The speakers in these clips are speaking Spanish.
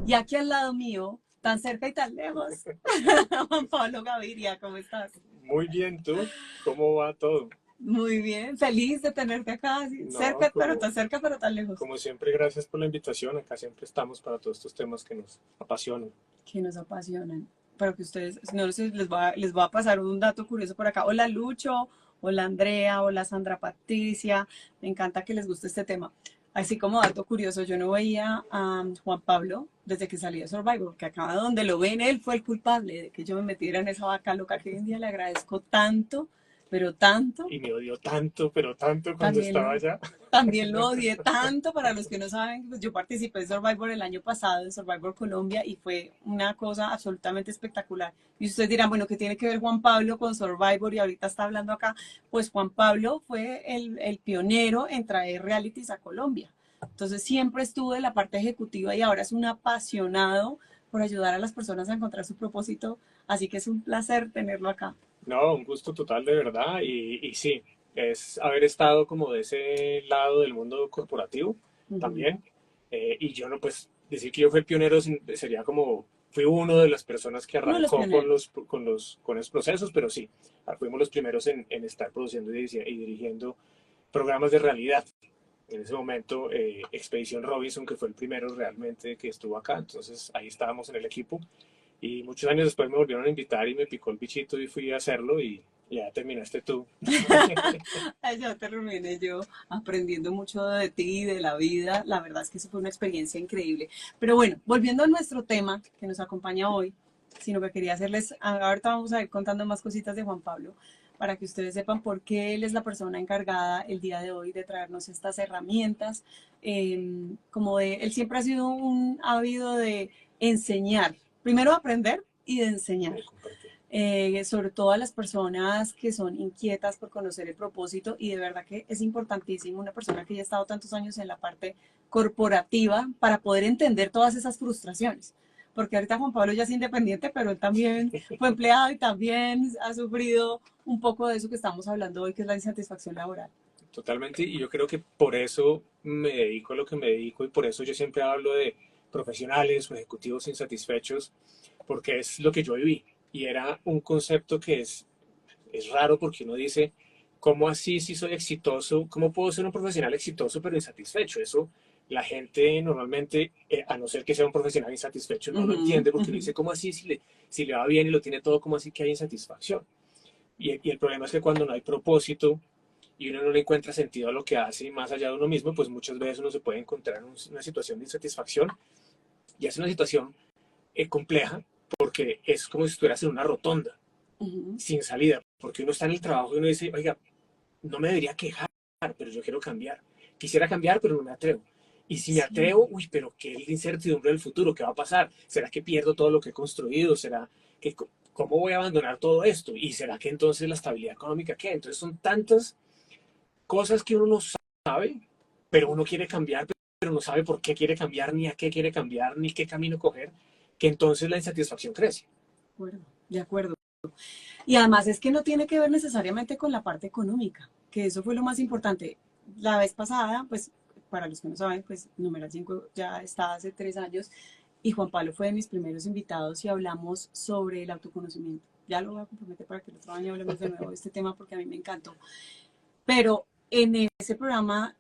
Y aquí al lado mío, tan cerca y tan lejos, Juan Pablo Gaviria, ¿cómo estás? Muy bien, ¿tú? ¿Cómo va todo? Muy bien, feliz de tenerte acá, así, No, cerca, pero tan lejos. como siempre, gracias por la invitación. Acá siempre estamos para todos estos temas que nos apasionan. Que nos apasionan. Para que ustedes, no sé, les va a pasar un dato curioso por acá. Hola Lucho, hola Andrea, hola Sandra Patricia. Me encanta que les guste este tema. Así como dato curioso, yo no veía a Juan Pablo desde que salí de Survivor, que acá donde lo ven, él fue el culpable de que yo me metiera en esa vaca loca que hoy en día le agradezco tanto, pero tanto. Y me odió tanto, pero tanto cuando También estaba lo, allá. también lo odié tanto. Para los que no saben, pues yo participé en Survivor el año pasado, en Survivor Colombia, y fue una cosa absolutamente espectacular. Y ustedes dirán, bueno, ¿qué tiene que ver Juan Pablo con Survivor? Y ahorita está hablando acá. Pues Juan Pablo fue el pionero en traer realities a Colombia. Entonces siempre estuvo en la parte ejecutiva y ahora es un apasionado por ayudar a las personas a encontrar su propósito. Así que es un placer tenerlo acá. No, un gusto total de verdad. Y sí, es haber estado como de ese lado del mundo corporativo Ujú. también. Y yo no, pues, decir que yo fui el pionero sería como, fui uno de las personas que Uno de los arrancó pioneros. con los procesos, pero sí, fuimos los primeros en estar produciendo y dirigiendo programas de realidad. En ese momento, Expedición Robinson, que fue el primero realmente que estuvo acá, entonces ahí estábamos en el equipo y muchos años después me volvieron a invitar y me picó el bichito y fui a hacerlo y ya terminaste tú. Ya terminé yo aprendiendo mucho de ti y de la vida. La verdad es que eso fue una experiencia increíble. Pero bueno, volviendo a nuestro tema que nos acompaña hoy, sino que quería hacerles, ahorita vamos a ir contando más cositas de Juan Pablo, para que ustedes sepan por qué él es la persona encargada el día de hoy de traernos estas herramientas. Como de, él siempre ha sido un ávido de enseñar, primero aprender y de enseñar, De compartir. sobre todo a las personas que son inquietas por conocer el propósito. Y de verdad que es importantísimo una persona que ya ha estado tantos años en la parte corporativa para poder entender todas esas frustraciones. Porque ahorita Juan Pablo ya es independiente, pero él también fue empleado y también ha sufrido un poco de eso que estamos hablando hoy, que es la insatisfacción laboral. Totalmente, y yo creo que por eso me dedico a lo que me dedico y por eso yo siempre hablo de profesionales o ejecutivos insatisfechos, porque es lo que yo viví. Y era un concepto que es raro porque uno dice, ¿cómo así si soy exitoso? ¿Cómo puedo ser un profesional exitoso pero insatisfecho? Eso la gente normalmente, a no ser que sea un profesional insatisfecho, Uh no lo -huh, entiende uh porque uno -huh. dice, ¿cómo así si le va bien y lo tiene todo, cómo así que hay insatisfacción? Y el problema es que cuando no hay propósito y uno no le encuentra sentido a lo que hace más allá de uno mismo, pues muchas veces uno se puede encontrar en una situación de insatisfacción y es una situación compleja porque es como si estuvieras en una rotonda Uh -huh. sin salida, porque uno está en el trabajo y uno dice, oiga, no me debería quejar, pero yo quiero cambiar. Quisiera cambiar, pero no me atrevo. Y si me Sí, atrevo, uy, pero qué incertidumbre del futuro, ¿qué va a pasar? ¿Será que pierdo todo lo que he construido? ¿Será que cómo voy a abandonar todo esto? ¿Y será que entonces la estabilidad económica qué? Entonces son tantas cosas que uno no sabe, pero uno quiere cambiar, pero no sabe por qué quiere cambiar, ni a qué quiere cambiar, ni qué camino coger, que entonces la insatisfacción crece. de acuerdo, de acuerdo. Y además es que no tiene que ver necesariamente con la parte económica, que eso fue lo más importante. La vez pasada, pues para los que no saben, pues Numeral 5 ya está hace 3 años y Juan Pablo fue de mis primeros invitados y hablamos sobre el autoconocimiento. Ya lo voy a comprometer para que el otro año hablemos de nuevo de este tema porque a mí me encantó. Pero en ese programa,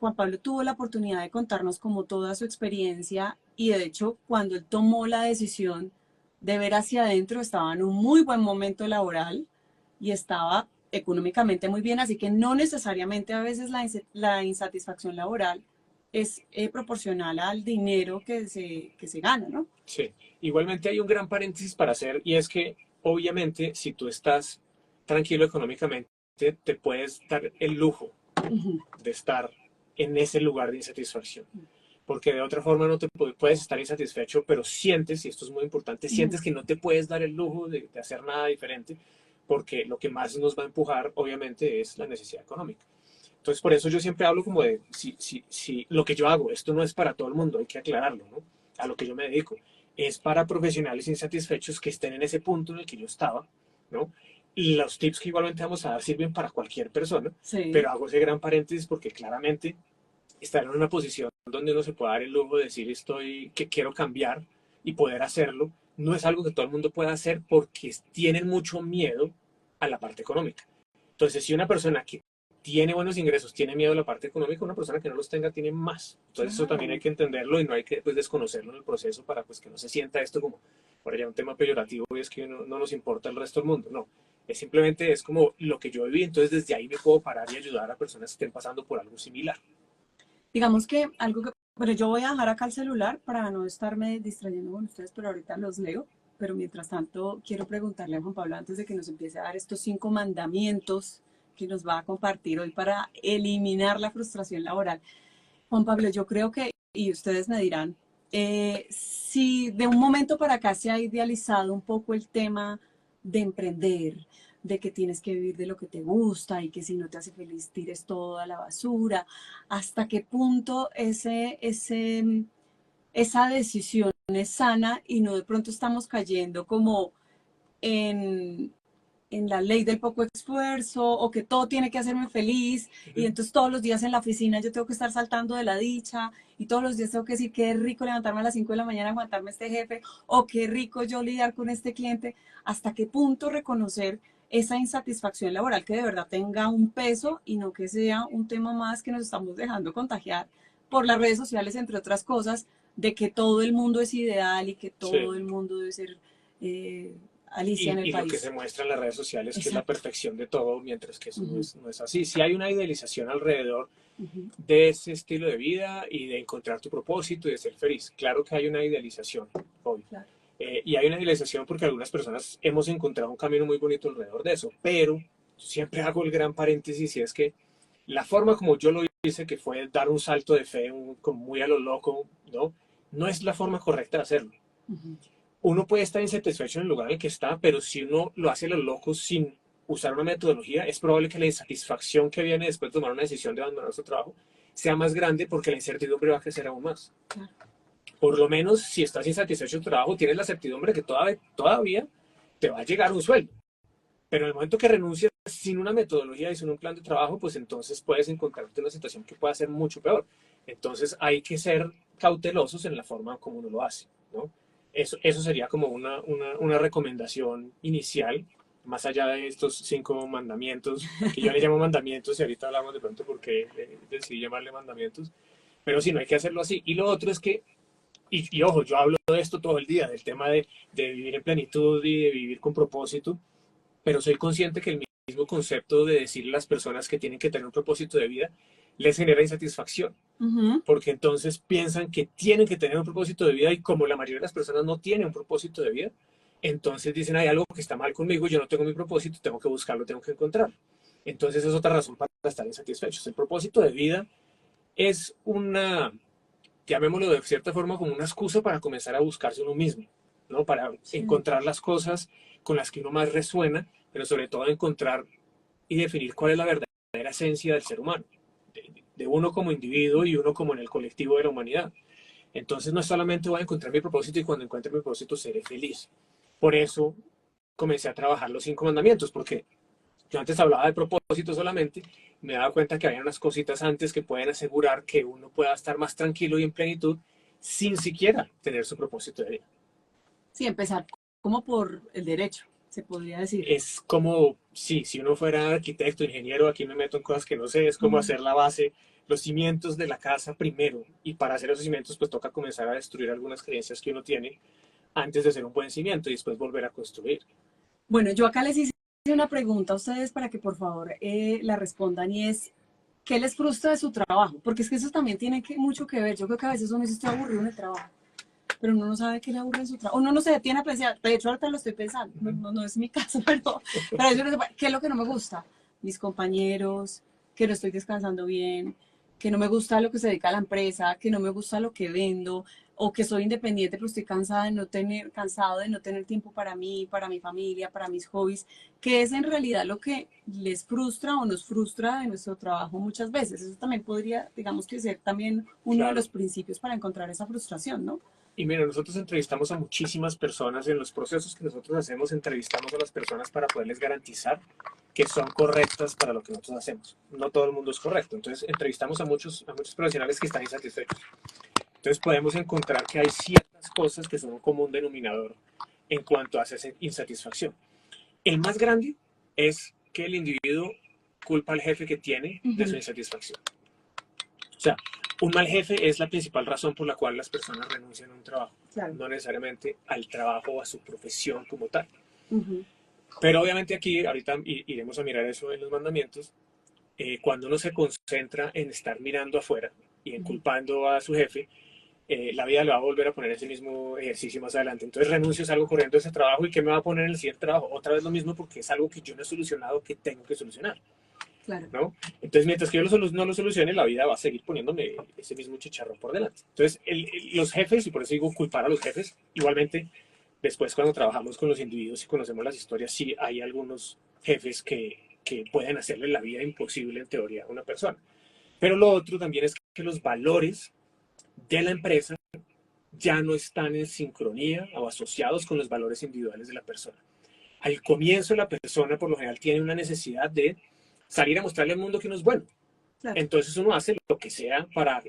Juan Pablo tuvo la oportunidad de contarnos como toda su experiencia y de hecho cuando él tomó la decisión de ver hacia adentro estaba en un muy buen momento laboral y estaba económicamente muy bien, así que no necesariamente a veces la insatisfacción laboral es proporcional al dinero que se gana, ¿no? Sí, igualmente hay un gran paréntesis para hacer y es que obviamente si tú estás tranquilo económicamente, te puedes dar el lujo Uh -huh. de estar en ese lugar de insatisfacción. Porque de otra forma no te puedes estar insatisfecho, pero sientes, y esto es muy importante, Uh -huh. sientes que no te puedes dar el lujo de hacer nada diferente, porque lo que más nos va a empujar, obviamente, es la necesidad económica. Entonces, por eso yo siempre hablo como de, si lo que yo hago, esto no es para todo el mundo, hay que aclararlo, ¿no? A lo que yo me dedico. Es para profesionales insatisfechos que estén en ese punto en el que yo estaba, ¿no? Y los tips que igualmente vamos a dar sirven para cualquier persona, Sí. pero hago ese gran paréntesis porque claramente estar en una posición donde uno se pueda dar el lujo de decir que quiero cambiar y poder hacerlo, no es algo que todo el mundo pueda hacer porque tienen mucho miedo a la parte económica. Entonces, si una persona que tiene buenos ingresos tiene miedo a la parte económica, una persona que no los tenga tiene más. Entonces, eso también hay Claro. que entenderlo y no hay que pues, desconocerlo en el proceso para pues, que no se sienta esto como, por allá, un tema peyorativo y es que no nos importa el resto del mundo. No, es simplemente es como lo que yo viví, entonces desde ahí me puedo parar y ayudar a personas que estén pasando por algo similar. Digamos que algo que, pero yo voy a dejar acá el celular para no estarme distrayendo con ustedes, pero ahorita los leo. Pero mientras tanto, quiero preguntarle a Juan Pablo, antes de que nos empiece a dar estos 5 mandamientos que nos va a compartir hoy para eliminar la frustración laboral. Juan Pablo, yo creo que, y ustedes me dirán, si de un momento para acá se ha idealizado un poco el tema de emprender, de que tienes que vivir de lo que te gusta y que si no te hace feliz tires todo a la basura, ¿hasta qué punto esa decisión es sana y no de pronto estamos cayendo como en, en la ley del poco esfuerzo o que todo tiene que hacerme feliz Uh y -huh. entonces todos los días en la oficina yo tengo que estar saltando de la dicha y todos los días tengo que decir qué rico levantarme a las 5 de la mañana, aguantarme a este jefe o qué rico yo lidiar con este cliente, hasta qué punto reconocer esa insatisfacción laboral que de verdad tenga un peso y no que sea un tema más que nos estamos dejando contagiar por las redes sociales, entre otras cosas, de que todo el mundo es ideal y que todo Sí. el mundo debe ser eh, Alicia en el Y lo que se país. muestra en las redes sociales que es la Exacto. perfección de todo, mientras que eso Ujú, no es así. Si hay una idealización alrededor ujú, de ese estilo de vida y de encontrar tu propósito y de ser feliz. Claro que hay una idealización hoy. claro. Y hay una idealización porque algunas personas hemos encontrado un camino muy bonito alrededor de eso, pero siempre hago el gran paréntesis y es que la forma como yo lo hice, que fue dar un salto de fe como muy a lo loco, ¿no? No es la forma correcta de hacerlo. Ujú, Uno puede estar insatisfecho en el lugar en el que está, pero si uno lo hace a lo loco sin usar una metodología, es probable que la insatisfacción que viene después de tomar una decisión de abandonar su trabajo sea más grande porque la incertidumbre va a crecer aún más. claro. Por lo menos, si estás insatisfecho en tu trabajo, tienes la certidumbre que todavía te va a llegar un sueldo. Pero en el momento que renuncias sin una metodología y sin un plan de trabajo, pues entonces puedes encontrarte en una situación que pueda ser mucho peor. Entonces hay que ser cautelosos en la forma como uno lo hace, ¿no? Eso sería como una recomendación inicial, más allá de estos 5 mandamientos, que yo le llamo mandamientos y ahorita hablamos de pronto porque decidí llamarle mandamientos, pero sí, no hay que hacerlo así. Y lo otro es que, y ojo, yo hablo de esto todo el día, del tema de vivir en plenitud y de vivir con propósito, pero soy consciente que el mismo concepto de decirle a las personas que tienen que tener un propósito de vida les genera insatisfacción, Ujú, porque entonces piensan que tienen que tener un propósito de vida y como la mayoría de las personas no tienen un propósito de vida, entonces dicen, hay algo que está mal conmigo, yo no tengo mi propósito, tengo que buscarlo, tengo que encontrarlo. Entonces es otra razón para estar insatisfechos. El propósito de vida es llamémoslo de cierta forma, como una excusa para comenzar a buscarse uno mismo, ¿no? Para sí. encontrar las cosas con las que uno más resuena, pero sobre todo encontrar y definir cuál es la verdadera esencia del ser humano, de uno como individuo y uno como en el colectivo de la humanidad. Entonces no es solamente voy a encontrar mi propósito y cuando encuentre mi propósito seré feliz. Por eso comencé a trabajar los 5 mandamientos, porque yo antes hablaba de propósito solamente, me he dado cuenta que hay unas cositas antes que pueden asegurar que uno pueda estar más tranquilo y en plenitud sin siquiera tener su propósito de vida. Sí, empezar como por el derecho, se podría decir. Es como, sí, si uno fuera arquitecto, ingeniero, aquí me meto en cosas que no sé, es como Ujú. hacer la base, los cimientos de la casa primero. Y para hacer esos cimientos, pues toca comenzar a destruir algunas creencias que uno tiene antes de hacer un buen cimiento y después volver a construir. Bueno, yo acá les hice una pregunta a ustedes para que por favor la respondan y es, ¿qué les frustra de su trabajo? Porque es que eso también tiene mucho que ver. Yo creo que a veces uno dice, estoy aburrido en el trabajo, pero uno no sabe qué le aburre en su trabajo. Uno no se detiene a pensar, de hecho ahorita lo estoy pensando, Uh -huh. no es mi caso, pero eso no se puede. ¿Qué es lo que no me gusta? Mis compañeros, que no estoy descansando bien, que no me gusta lo que se dedica a la empresa, que no me gusta lo que vendo, o que soy independiente, pero estoy cansado de no tener tiempo para mí, para mi familia, para mis hobbies, que es en realidad lo que les frustra o nos frustra de nuestro trabajo muchas veces. Eso también podría, digamos que ser también uno de Claro. los principios para encontrar esa frustración, ¿no? Y mira, nosotros entrevistamos a muchísimas personas. En los procesos que nosotros hacemos, entrevistamos a las personas para poderles garantizar que son correctas para lo que nosotros hacemos. No todo el mundo es correcto. Entonces, entrevistamos a muchos profesionales que están insatisfechos. Entonces, podemos encontrar que hay ciertas cosas que son un común denominador en cuanto a esa insatisfacción. El más grande es que el individuo culpa al jefe que tiene de su insatisfacción. O sea, un mal jefe es la principal razón por la cual las personas renuncian a un trabajo, claro, no necesariamente al trabajo o a su profesión como tal. Pero obviamente aquí, ahorita iremos a mirar eso en los mandamientos, cuando uno se concentra en estar mirando afuera y en culpando a su jefe, la vida le va a volver a poner ese mismo ejercicio más adelante. Entonces renuncio, salgo corriendo de ese trabajo y ¿qué me va a poner en el siguiente trabajo? Otra vez lo mismo porque es algo que yo no he solucionado, que tengo que solucionar. Claro. ¿No? Entonces, mientras que yo no lo solucione, la vida va a seguir poniéndome ese mismo chicharrón por delante. Entonces, los jefes, y por eso digo culpar a los jefes, igualmente, después cuando trabajamos con los individuos y conocemos las historias, sí hay algunos jefes que pueden hacerle la vida imposible en teoría a una persona. Pero lo otro también es que los valores de la empresa ya no están en sincronía o asociados con los valores individuales de la persona. Al comienzo la persona por lo general tiene una necesidad de salir a mostrarle al mundo que uno es bueno. Claro. Entonces uno hace lo que sea para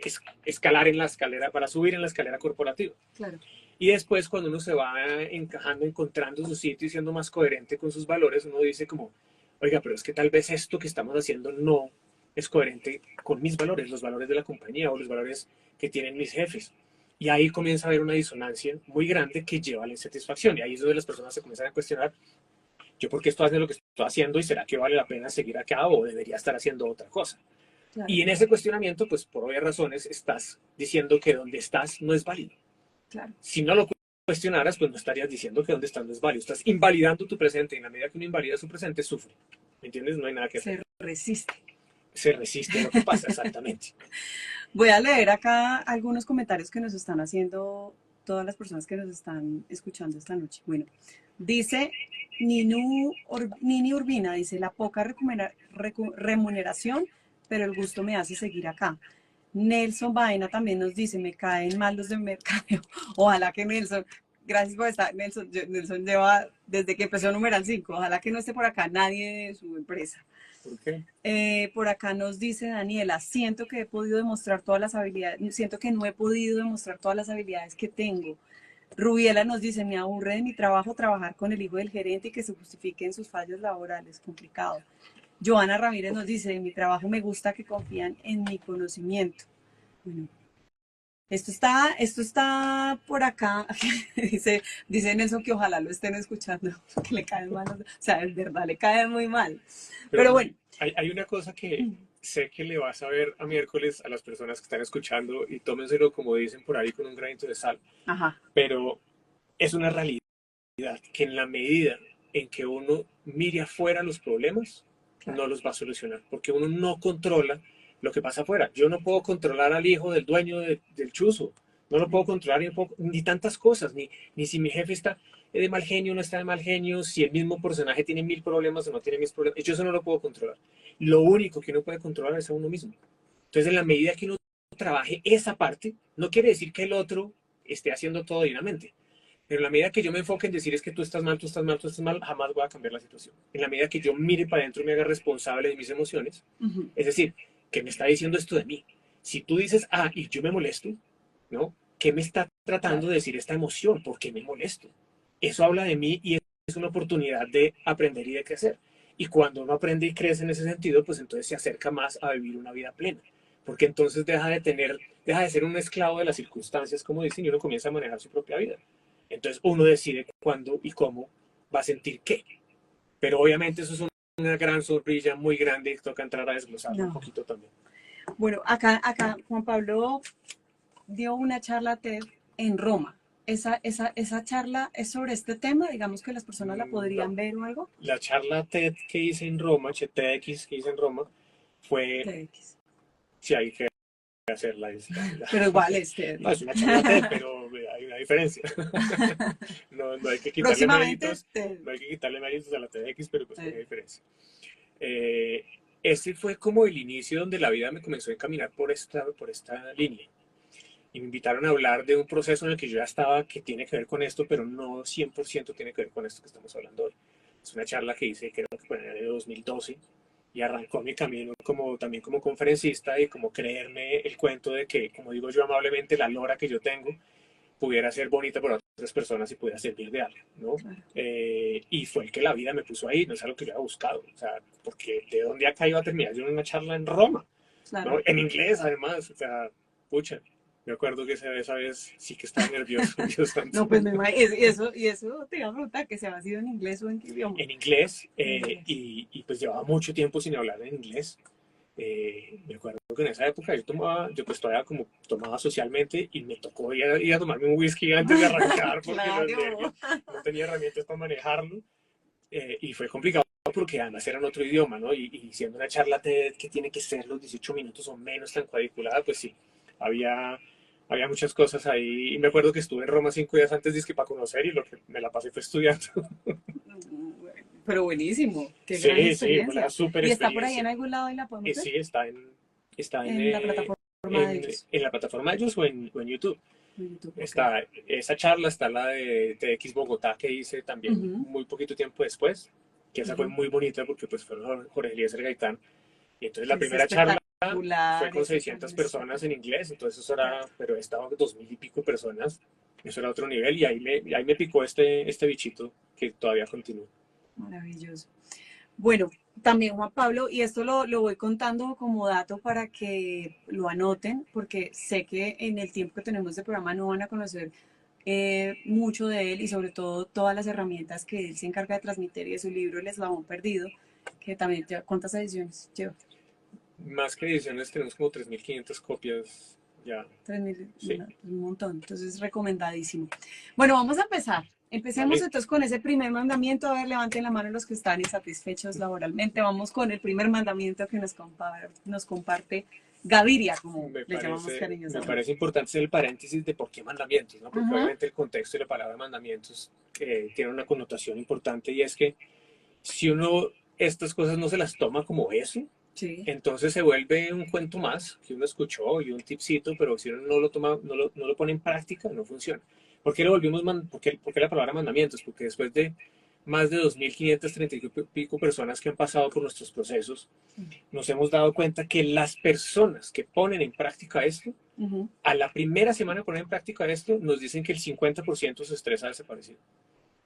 escalar en la escalera, para subir en la escalera corporativa. Claro. Y después cuando uno se va encajando, encontrando su sitio y siendo más coherente con sus valores, uno dice como, oiga, pero es que tal vez esto que estamos haciendo no es coherente con mis valores, los valores de la compañía o los valores que tienen mis jefes. Y ahí comienza a haber una disonancia muy grande que lleva a la insatisfacción. Y ahí es donde las personas se comienzan a cuestionar, ¿yo por qué estoy haciendo lo que estoy haciendo y será que vale la pena seguir acá o debería estar haciendo otra cosa? Claro. Y en ese cuestionamiento, pues por obvias razones, estás diciendo que donde estás no es válido. Claro. Si no lo cuestionaras, pues no estarías diciendo que donde estás no es válido. Estás invalidando tu presente y en la medida que uno invalida su presente, sufre. ¿Me entiendes? No hay nada que hacer. Se resiste. Se resiste a lo que pasa, exactamente. Voy a leer acá algunos comentarios que nos están haciendo todas las personas que nos están escuchando esta noche. Bueno, dice Nini Urbina, dice, la poca remuneración, pero el gusto me hace seguir acá. Nelson Baena también nos dice, me caen mal los de mercadeo. Ojalá que Nelson, gracias por estar, Nelson lleva desde que empezó Numeral 5, ojalá que no esté por acá nadie de su empresa. ¿Por qué? Por acá nos dice Daniela, siento que he podido demostrar todas las habilidades, siento que no he podido demostrar todas las habilidades que tengo. Rubiela nos dice, me aburre de mi trabajo trabajar con el hijo del gerente y que se justifique en sus fallos laborales, complicado. Joana Ramírez nos dice, en mi trabajo me gusta que confían en mi conocimiento. Bueno, esto está por acá, dice Nelson que ojalá lo estén escuchando, que le cae mal, o sea, es verdad, le cae muy mal. Pero bueno. Hay una cosa que sé que le vas a ver a miércoles a las personas que están escuchando y tómenselo como dicen por ahí con un granito de sal. Ajá. Pero es una realidad que en la medida en que uno mire afuera los problemas, claro, no los va a solucionar, porque uno no controla lo que pasa afuera. Yo no puedo controlar al hijo del dueño del chuzo, no lo puedo controlar ni tantas cosas, ni si mi jefe está de mal genio o no está de mal genio, si el mismo personaje tiene 1000 problemas o no tiene 1000 problemas, yo eso no lo puedo controlar. Lo único que uno puede controlar es a uno mismo. Entonces, en la medida que uno trabaje esa parte, no quiere decir que el otro esté haciendo todo divinamente. Pero en la medida que yo me enfoque en decir es que tú estás mal, tú estás mal, tú estás mal, jamás voy a cambiar la situación. En la medida que yo mire para adentro y me haga responsable de mis emociones, es decir, ¿qué me está diciendo esto de mí? Si tú dices, y yo me molesto, ¿no? ¿Qué me está tratando de decir esta emoción? ¿Por qué me molesto? Eso habla de mí y es una oportunidad de aprender y de crecer. Y cuando uno aprende y crece en ese sentido, pues entonces se acerca más a vivir una vida plena. Porque entonces deja de ser un esclavo de las circunstancias, como dicen, y uno comienza a manejar su propia vida. Entonces uno decide cuándo y cómo va a sentir qué. Pero obviamente eso es una gran sorpresa muy grande y toca entrar a desglosarlo un poquito también. Bueno, acá Juan Pablo dio una charla TED en Roma. ¿Esa charla es sobre este tema? Digamos que las personas la podrían ver o algo. La charla TED que hice en Roma, TEDx que hice en Roma, fue... TEDx. Sí, hay que hacerla. Pero igual es TED. No, es una charla TED, pero hay una diferencia. No hay que quitarle méritos. No hay que quitarle méritos a la TEDx, pero pues hay una diferencia. Ese fue como el inicio donde la vida me comenzó a encaminar por esta línea. y me invitaron a hablar de un proceso en el que yo ya estaba que tiene que ver con esto, pero no 100% tiene que ver con esto que estamos hablando hoy. Es una charla que hice, creo que fue en el año 2012, y arrancó mi camino como, también como conferencista y como creerme el cuento de que, como digo yo amablemente, la lora que yo tengo pudiera ser bonita para otras personas y pudiera servir de algo, ¿no? Claro, Y fue el que la vida me puso ahí, no es algo que yo había buscado, o sea, porque de dónde acá iba a terminar yo en una charla en Roma, claro. ¿no? En inglés, además, o sea, pucha, me acuerdo que esa vez sí que estaba nervioso, Dios santo. No, pues me imagino, y eso te iba a preguntar, que se ha sido en inglés o en qué idioma. En inglés, En inglés. y pues llevaba mucho tiempo sin hablar en inglés. Me acuerdo que en esa época yo pues todavía como tomaba socialmente y me tocó ir a tomarme un whisky antes de arrancar porque los nervios, Claro. no tenía herramientas para manejarlo, y fue complicado porque además era en otro idioma, ¿no? Y siendo una charla TED que tiene que ser los 18 minutos o menos tan cuadriculada, pues sí, había, había muchas cosas ahí. Y me acuerdo que estuve en Roma 5 días antes dizque para conocer y lo que me la pasé fue estudiando. Pero buenísimo, qué gran Sí, sí, fue una experiencia. súper ¿Y está por ahí en experiencia. algún lado y la podemos ver? Sí, está En la plataforma de ellos. en la plataforma de ellos o en YouTube. En YouTube, ok. Está esa charla, está la de TX Bogotá que hice también Ujú, muy poquito tiempo después, que esa fue ujú. muy bonita porque pues fue Jorge Eliezer Gaitán. Y entonces la Es primera charla fue espectacular, con esa 600 charla es personas en espectacular. inglés, entonces eso Claro, era, pero estaba 2000 y pico personas, eso era otro nivel y ahí me picó este bichito que todavía continúa. maravilloso. Bueno, también Juan Pablo, y esto lo voy contando como dato para que lo anoten, porque sé que en el tiempo que tenemos de programa no van a conocer mucho de él y sobre todo todas las herramientas que él se encarga de transmitir y de su libro El Eslabón Perdido, que también lleva, ¿cuántas ediciones lleva? Más que ediciones tenemos como 3500 copias ya, 3.000, sí, un montón, entonces recomendadísimo. Bueno, vamos a empezar. Empecemos vale. entonces con ese primer mandamiento. A ver, levanten la mano los que están insatisfechos laboralmente. Vamos con el primer mandamiento que nos comparte Gaviria, como le llamamos Me cariñosamente. parece importante hacer el paréntesis de por qué mandamientos, ¿no? Porque Ujú, obviamente el contexto y la palabra mandamientos tiene una connotación importante y es que si uno estas cosas no se las toma como eso, sí, entonces se vuelve un cuento más que uno escuchó y un tipcito, pero si uno no lo toma, no lo pone en práctica, no funciona. ¿Por qué lo volvimos, por qué la palabra mandamientos? Porque después de más de 2530 y pico personas que han pasado por nuestros procesos, sí. nos hemos dado cuenta que las personas que ponen en práctica esto, Ujú. a la primera semana de poner en práctica esto, nos dicen que el 50% de su estrés ha desaparecido.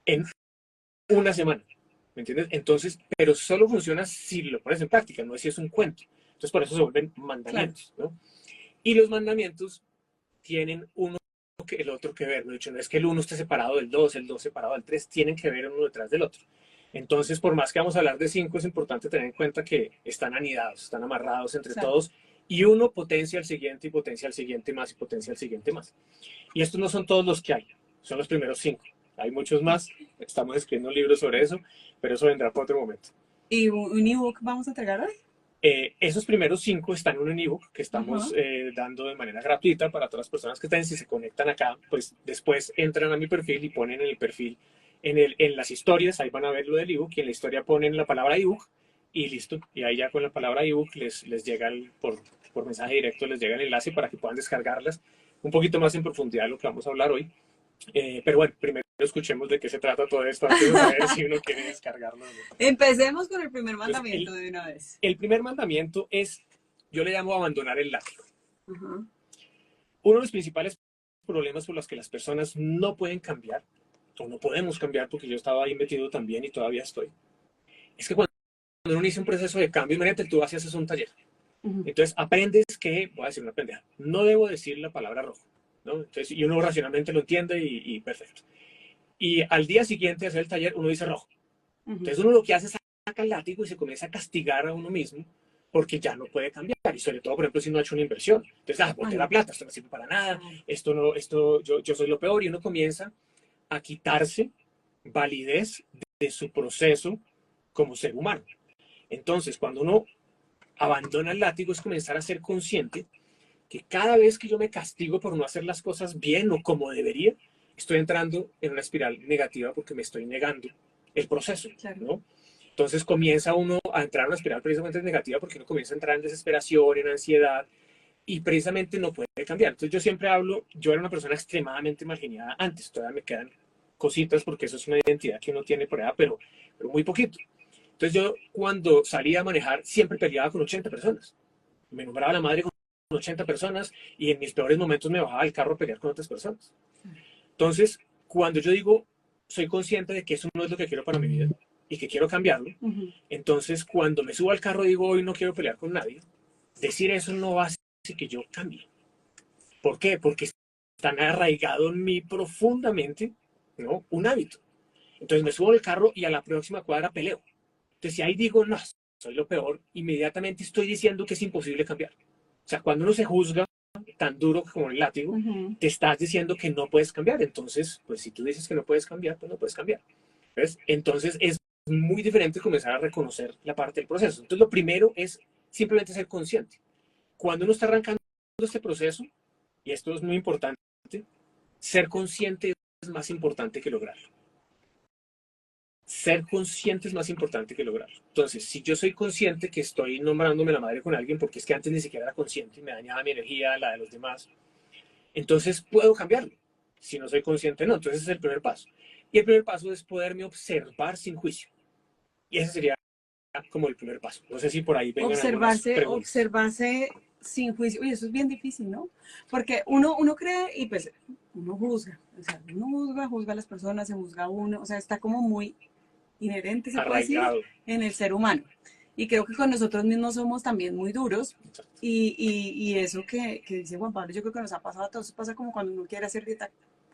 En una semana. ¿Me entiendes? Entonces, pero solo funciona si lo pones en práctica, no es si es un cuento. Entonces, por eso se vuelven Claro, mandamientos, ¿no? Y los mandamientos tienen uno que el otro que ver, ¿no? De hecho, no es que el uno esté separado del dos, el dos separado del tres, tienen que ver uno detrás del otro. Entonces, por más que vamos a hablar de cinco, es importante tener en cuenta que están anidados, están amarrados entre exacto. todos y uno potencia al siguiente y potencia al siguiente más y potencia al siguiente más. Y estos no son todos los que hay, son los primeros cinco. Hay muchos más, estamos escribiendo un libro sobre eso, pero eso vendrá por otro momento. ¿Y un ebook vamos a entregar hoy? Esos primeros cinco están en un ebook que estamos Ajá. dando de manera gratuita para todas las personas que están. Si se conectan acá, pues después entran a mi perfil y ponen en el perfil, en las historias, ahí van a ver lo del ebook y en la historia ponen la palabra ebook y listo. Y ahí ya con la palabra ebook les llega por mensaje directo, les llega el enlace para que puedan descargarlas un poquito más en profundidad de lo que vamos a hablar hoy. Pero bueno, primero escuchemos de qué se trata todo esto antes de saber si uno quiere descargarlo o no. Empecemos con el primer Entonces, mandamiento de una vez. el primer mandamiento es, yo le llamo abandonar el látigo. Ajá. Uno de los principales problemas por los que las personas no pueden cambiar, o no podemos cambiar, porque yo estaba ahí metido también y todavía estoy, es que cuando uno inicia un proceso de cambio, imagínate, tú haces un taller. Ujú. Entonces aprendes que, voy a decir una pendeja, no debo decir la palabra rojo, ¿no? Entonces, y uno racionalmente lo entiende y perfecto. Y al día siguiente de hacer el taller, uno dice rojo. Ujú. Entonces uno lo que hace es saca el látigo y se comienza a castigar a uno mismo porque ya no puede cambiar. Y sobre todo, por ejemplo, si no ha hecho una inversión. Entonces, Ah, boté la no. plata, esto no sirve para nada, Claro. esto no, esto, yo soy lo peor. Y uno comienza a quitarse validez de su proceso como ser humano. Entonces, cuando uno abandona el látigo, es comenzar a ser consciente que cada vez que yo me castigo por no hacer las cosas bien o como debería, estoy entrando en una espiral negativa porque me estoy negando el proceso, Claro. ¿no? Entonces comienza uno a entrar en una espiral precisamente negativa porque uno comienza a entrar en desesperación, en ansiedad, y precisamente no puede cambiar. Entonces yo siempre hablo, yo era una persona extremadamente marginada antes, todavía me quedan cositas porque eso es una identidad que uno tiene por allá, pero muy poquito. Entonces yo cuando salía a manejar siempre peleaba con 80 personas. Me nombraba la madre con 80 personas y en mis peores momentos me bajaba del carro a pelear con otras personas. Entonces, cuando yo digo, soy consciente de que eso no es lo que quiero para mi vida y que quiero cambiarlo, entonces cuando me subo al carro digo, hoy no quiero pelear con nadie, decir eso no hace que yo cambie. ¿Por qué? Porque están arraigado en mí profundamente, ¿no? Un hábito. Entonces me subo al carro y a la próxima cuadra peleo. Entonces si ahí digo, no, soy lo peor, inmediatamente estoy diciendo que es imposible cambiar. O sea, cuando uno se juzga tan duro como el látigo, te estás diciendo que no puedes cambiar. Entonces, pues si tú dices que no puedes cambiar, pues no puedes cambiar. ¿Ves? Entonces es muy diferente comenzar a reconocer la parte del proceso. Entonces lo primero es simplemente ser consciente. Cuando uno está arrancando este proceso, y esto es muy importante, ser consciente es más importante que lograrlo. Ser consciente es más importante que lograrlo. Entonces, si yo soy consciente que estoy nombrándome la madre con alguien, porque es que antes ni siquiera era consciente y me dañaba mi energía, la de los demás, entonces puedo cambiarlo. Si no soy consciente, no. Entonces ese es el primer paso. Y el primer paso es poderme observar sin juicio. Y ese sería como el primer paso. No sé si por ahí vengan algunas preguntas. Observarse sin juicio. Uy, eso es bien difícil, ¿no? Porque uno cree y pues uno juzga. O sea, uno juzga a las personas, se juzga a uno. O sea, está como muy inherente, se puede decir, Arraigado. en el ser humano. Y creo que con nosotros mismos somos también muy duros. Y eso que dice Juan Pablo, yo creo que nos ha pasado a todos. Pasa como cuando uno quiere hacer dieta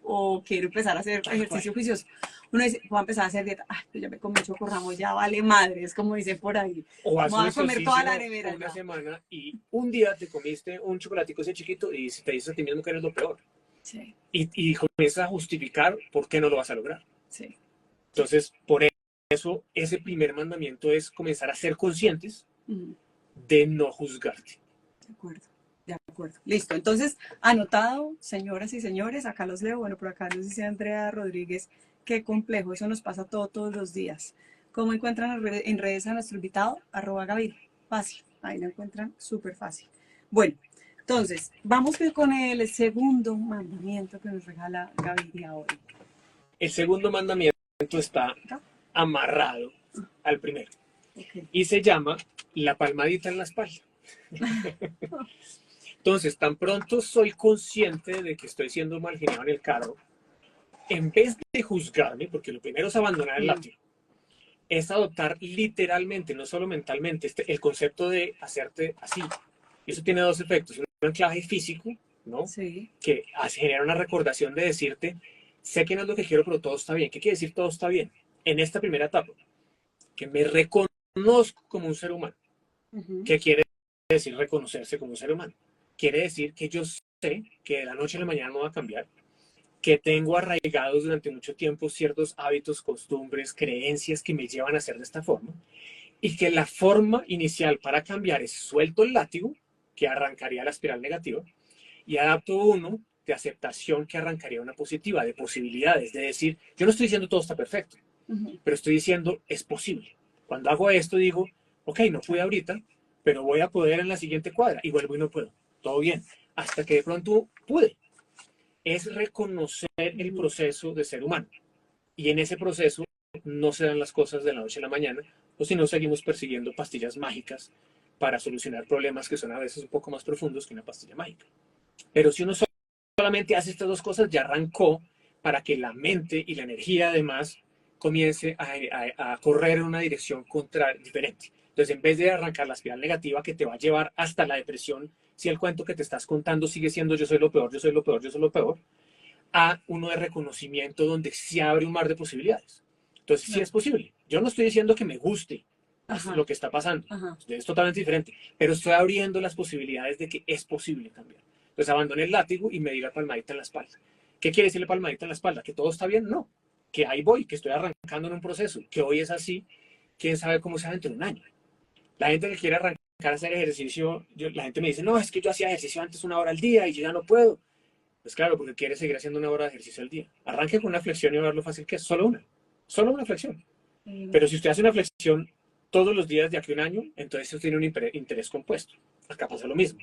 o quiere empezar a hacer ejercicio juicioso. Uno dice, voy a empezar a hacer dieta. Ay, pues ya me comí chocorramos, ya vale madre. Es como dicen por ahí. O vas Voy a comer toda la nevera. una semana y un día te comiste un chocolatico ese chiquito y te dices a ti mismo que eres lo peor. Sí. Y comienzas a justificar por qué no lo vas a lograr. Sí. Entonces, por eso, ese primer mandamiento es comenzar a ser conscientes de no juzgarte. De acuerdo. De acuerdo. Listo. Entonces, anotado, señoras y señores, acá los leo. Bueno, por acá nos dice Andrea Rodríguez, qué complejo, eso nos pasa todos los días. ¿Cómo encuentran en redes a nuestro invitado? @Gaby. Fácil, ahí lo encuentran súper fácil. Bueno, entonces, vamos con el segundo mandamiento que nos regala Gaby hoy. El segundo mandamiento está amarrado al primero. Okay. Y se llama la palmadita en la espalda. Entonces, tan pronto soy consciente de que estoy siendo marginado en el carro, en vez de juzgarme, porque lo primero es abandonar el látigo, es adoptar literalmente, no solo mentalmente, el concepto de hacerte así. Y eso tiene dos efectos. Un anclaje físico, ¿no? Sí. Que genera una recordación de decirte, sé que no es lo que quiero, pero todo está bien. ¿Qué quiere decir todo está bien? En esta primera etapa, que me reconozco como un ser humano. ¿Qué quiere decir reconocerse como un ser humano? Quiere decir que yo sé que de la noche a la mañana no va a cambiar, que tengo arraigados durante mucho tiempo ciertos hábitos, costumbres, creencias que me llevan a ser de esta forma, y que la forma inicial para cambiar es suelto el látigo, que arrancaría la espiral negativa, y adapto uno de aceptación que arrancaría una positiva, de posibilidades, de decir, yo no estoy diciendo todo está perfecto, pero estoy diciendo es posible. Cuando hago esto digo, ok, no pude ahorita, pero voy a poder en la siguiente cuadra, y vuelvo y no puedo, todo bien, hasta que de pronto pude. Es reconocer el proceso de ser humano, y en ese proceso no se dan las cosas de la noche a la mañana, o si no seguimos persiguiendo pastillas mágicas para solucionar problemas que son a veces un poco más profundos que una pastilla mágica. Pero si uno solamente hace estas dos cosas, ya arrancó para que la mente y la energía además comience a correr en una dirección diferente. Entonces, en vez de arrancar la espiral negativa que te va a llevar hasta la depresión, si el cuento que te estás contando sigue siendo yo soy lo peor, yo soy lo peor, yo soy lo peor, a uno de reconocimiento donde se abre un mar de posibilidades. Entonces, sí es posible. Yo no estoy diciendo que me guste lo que está pasando. Es totalmente diferente. Pero estoy abriendo las posibilidades de que es posible cambiar. Entonces, abandoné el látigo y me di la palmadita en la espalda. ¿Qué quiere decir la palmadita en la espalda? ¿Que todo está bien? No. Que ahí voy, que estoy arrancando en un proceso. Que hoy es así. ¿Quién sabe cómo sea dentro de un año? La gente que quiere arrancar a hacer ejercicio, la gente me dice, no, es que yo hacía ejercicio antes 1 hora al día y yo ya no puedo. Pues claro, porque quiere seguir haciendo 1 hora de ejercicio al día. Arranque con una flexión y a ver lo fácil que es. Solo una flexión. Pero si usted hace una flexión todos los días de aquí a 1 año, entonces eso tiene un interés compuesto. Acá pasa lo mismo.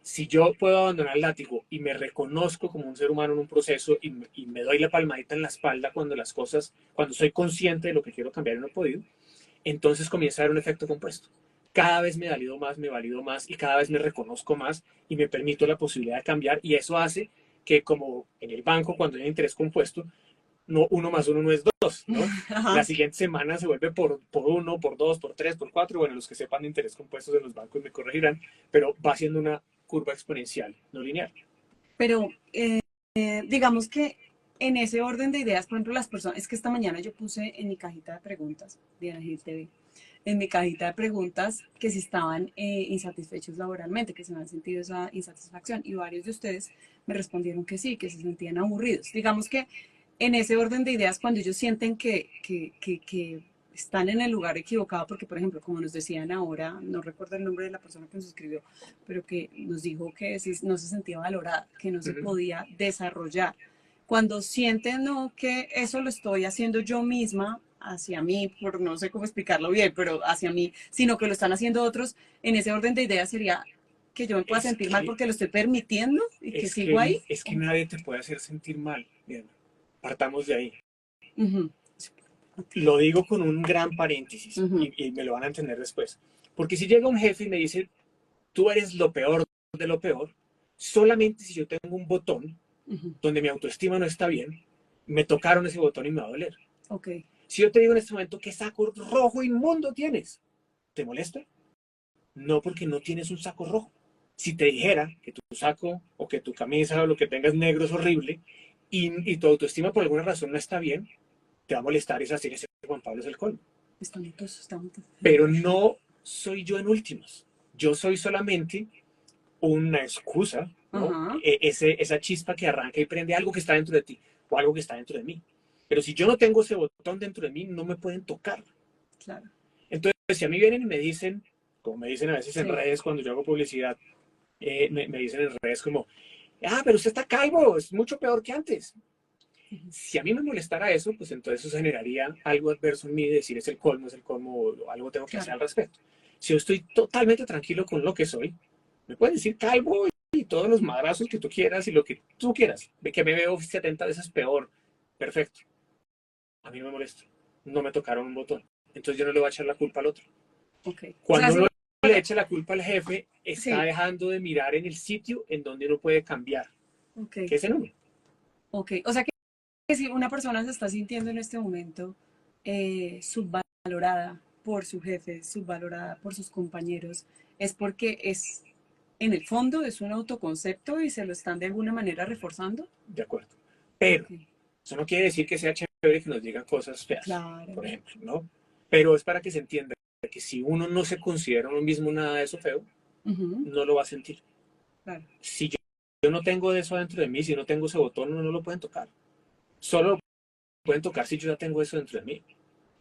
Si yo puedo abandonar el látigo y me reconozco como un ser humano en un proceso y me doy la palmadita en la espalda cuando las cosas, cuando soy consciente de lo que quiero cambiar y no he podido, entonces comienza a haber un efecto compuesto. Cada vez me valido más y cada vez me reconozco más y me permito la posibilidad de cambiar y eso hace que como en el banco cuando hay interés compuesto, no, uno más uno no es dos, ¿no? La Ajá. siguiente semana se vuelve por uno, por dos, por tres, por cuatro. Bueno, los que sepan de interés compuestos en los bancos me corregirán, pero va siendo una curva exponencial, no lineal. Pero digamos que en ese orden de ideas, por ejemplo, las personas, es que esta mañana yo puse en mi cajita de preguntas, Diana Gil TV, en mi cajita de preguntas que si estaban insatisfechos laboralmente, que se han sentido esa insatisfacción, y varios de ustedes me respondieron que sí, que se sentían aburridos. Digamos que en ese orden de ideas, cuando ellos sienten que están en el lugar equivocado, porque por ejemplo, como nos decían ahora, no recuerdo el nombre de la persona que nos escribió, pero que nos dijo que no se sentía valorada, que no Uh se -huh. podía desarrollar. Cuando sienten no, que eso lo estoy haciendo yo misma hacia mí, por no sé cómo explicarlo bien, pero hacia mí, sino que lo están haciendo otros, en ese orden de ideas sería que yo me pueda Es sentir mal que, porque lo estoy permitiendo y que es sigo que, ahí. es que nadie te puede hacer sentir mal. Bien, partamos de ahí. Uh -huh. Lo digo con un gran paréntesis Uh -huh. y me lo van a entender después. Porque si llega un jefe y me dice, tú eres lo peor de lo peor, solamente si yo tengo un botón Uh -huh. donde mi autoestima no está bien, me tocaron ese botón y me va a doler. Ok, Si yo te digo en este momento, ¿qué saco rojo inmundo tienes? ¿Te molesta? No, porque no tienes un saco rojo. Si te dijera que tu saco o que tu camisa o lo que tengas negro es horrible y tu autoestima por alguna razón no está bien, te va a molestar esa serie. Juan Pablo es el colmo. está juntos. Pero no soy yo en últimas. Yo soy solamente una excusa, ¿no? Ajá, Esa chispa que arranca y prende algo que está dentro de ti o algo que está dentro de mí. Pero si yo no tengo ese botón dentro de mí, no me pueden tocar. claro. Entonces, si a mí vienen y me dicen, como me dicen a veces en Sí. redes cuando yo hago publicidad, me dicen en redes como, pero usted está calvo, es mucho peor que antes. Uh -huh. Si a mí me molestara eso, pues entonces eso generaría algo adverso en mí de decir es el colmo, o algo tengo que hacer Claro. al respecto. Si yo estoy totalmente tranquilo con lo que soy, me pueden decir calvo y todos los madrazos que tú quieras y lo que tú quieras. De que me veo 70 veces peor. Perfecto. A mí no me molesta. No me tocaron un botón. Entonces yo no le voy a echar la culpa al otro. Ok. O sea, Cuando uno le echa la culpa al jefe, está sí. dejando de mirar en el sitio en donde uno puede cambiar, Ok. que es en uno. Ok. O sea que si una persona se está sintiendo en este momento subvalorada por su jefe, subvalorada por sus compañeros, es porque es, en el fondo, es un autoconcepto y se lo están de alguna manera reforzando. De acuerdo. Pero Ok. eso no quiere decir que sea chévere que nos digan cosas feas, Claro. por ejemplo, ¿no? Pero es para que se entienda que si uno no se considera uno mismo nada de eso feo, Uh -huh. no lo va a sentir. Claro. Si yo no tengo de eso dentro de mí, si no tengo ese botón, no lo pueden tocar. Solo lo pueden tocar si yo ya tengo eso dentro de mí.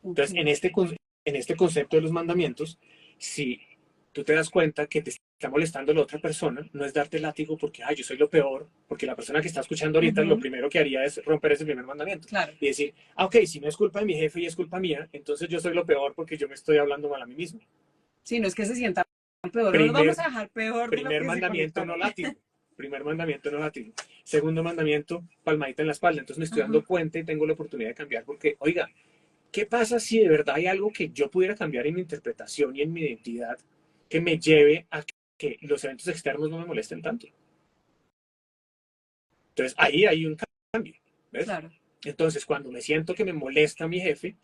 Ok. Entonces, en este concepto de los mandamientos, si tú te das cuenta que te está molestando la otra persona, no es darte látigo porque, yo soy lo peor, porque la persona que está escuchando Uh ahorita lo -huh. primero que haría es romper ese primer mandamiento Claro. y decir, ok, si no es culpa de mi jefe y es culpa mía, entonces yo soy lo peor porque yo me estoy hablando mal a mí mismo. Sí, no es que se sienta peor, no lo Primer, vamos a dejar peor de lo primer que se mandamiento, conectaron. no látigo. Primer mandamiento, no látigo. Segundo mandamiento, palmadita en la espalda. Entonces me estoy Ajá. dando cuenta y tengo la oportunidad de cambiar porque, oiga, ¿qué pasa si de verdad hay algo que yo pudiera cambiar en mi interpretación y en mi identidad que me lleve a que los eventos externos no me molesten tanto? Entonces ahí hay un cambio, ¿ves? Claro. Entonces cuando me siento que me molesta mi jefe,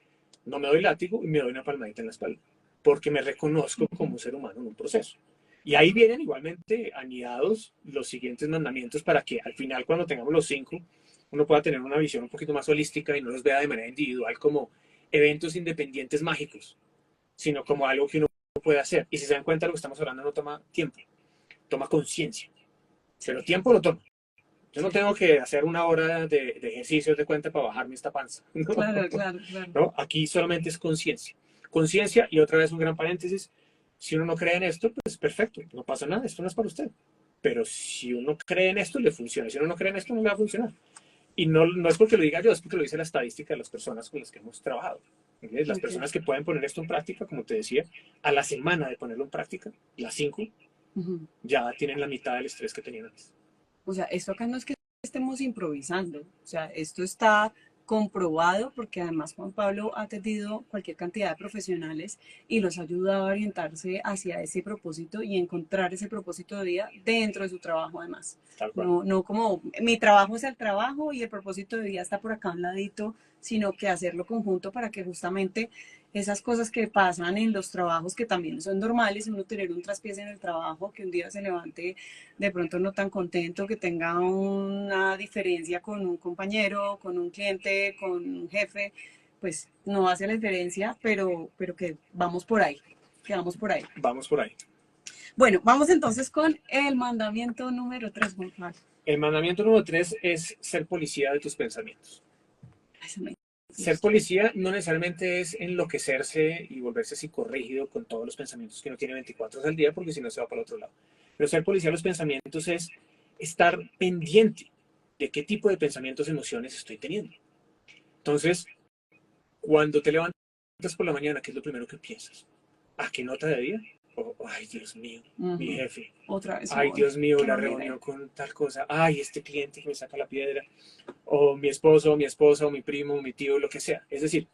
no me doy látigo y me doy una palmadita en la espalda, porque me reconozco como un ser humano en un proceso. Y ahí vienen igualmente anidados los siguientes mandamientos para que al final, cuando tengamos los 5, uno pueda tener una visión un poquito más holística y no los vea de manera individual como eventos independientes mágicos, sino como algo que uno puede hacer. Y si se dan cuenta, lo que estamos hablando no toma tiempo, toma conciencia, pero Sí. tiempo lo toma. Yo no Sí. tengo que hacer una hora de ejercicios de cuenta para bajarme esta panza. No, Claro, claro, claro. no, aquí solamente es conciencia. Conciencia y otra vez un gran paréntesis. Si uno no cree en esto, pues perfecto, no pasa nada, esto no es para usted. Pero si uno cree en esto, le funciona. Si uno no cree en esto, no le va a funcionar. Y no es porque lo diga yo, es porque lo dice la estadística de las personas con las que hemos trabajado. ¿Entiendes? Las Ok. personas que pueden poner esto en práctica, como te decía, a la semana de ponerlo en práctica, las 5, Ujú. ya tienen la mitad del estrés que tenían antes. O sea, esto acá no es que estemos improvisando, o sea, esto está comprobado porque además Juan Pablo ha atendido cualquier cantidad de profesionales y los ha ayudado a orientarse hacia ese propósito y encontrar ese propósito de vida dentro de su trabajo además. Tal cual. No, no como mi trabajo es el trabajo y el propósito de vida está por acá a un ladito, sino que hacerlo conjunto para que justamente esas cosas que pasan en los trabajos que también son normales, uno tener un traspiés en el trabajo, que un día se levante de pronto no tan contento, que tenga una diferencia con un compañero, con un cliente, con un jefe, pues no hace la diferencia, pero que vamos por ahí, que vamos por ahí. Vamos por ahí. Bueno, vamos entonces con el mandamiento número 3, Juan Pablo. El mandamiento número 3 es ser policía de tus pensamientos. Eso me Ser gusta. policía no necesariamente es enloquecerse y volverse psicorrígido con todos los pensamientos que uno tiene 24 horas al día, porque si no se va para el otro lado. Pero ser policía de los pensamientos es estar pendiente de qué tipo de pensamientos, emociones estoy teniendo. Entonces, cuando te levantas por la mañana, ¿qué es lo primero que piensas? ¿A qué nota de día? Oh, ay, Dios mío, mi jefe. Otra vez Ay, hoy. Dios mío, Qué la mamera. reunión con tal cosa. Ay, este cliente que me saca la piedra. O mi esposo, o mi esposa, o mi primo, o mi tío, lo que sea. Es decir,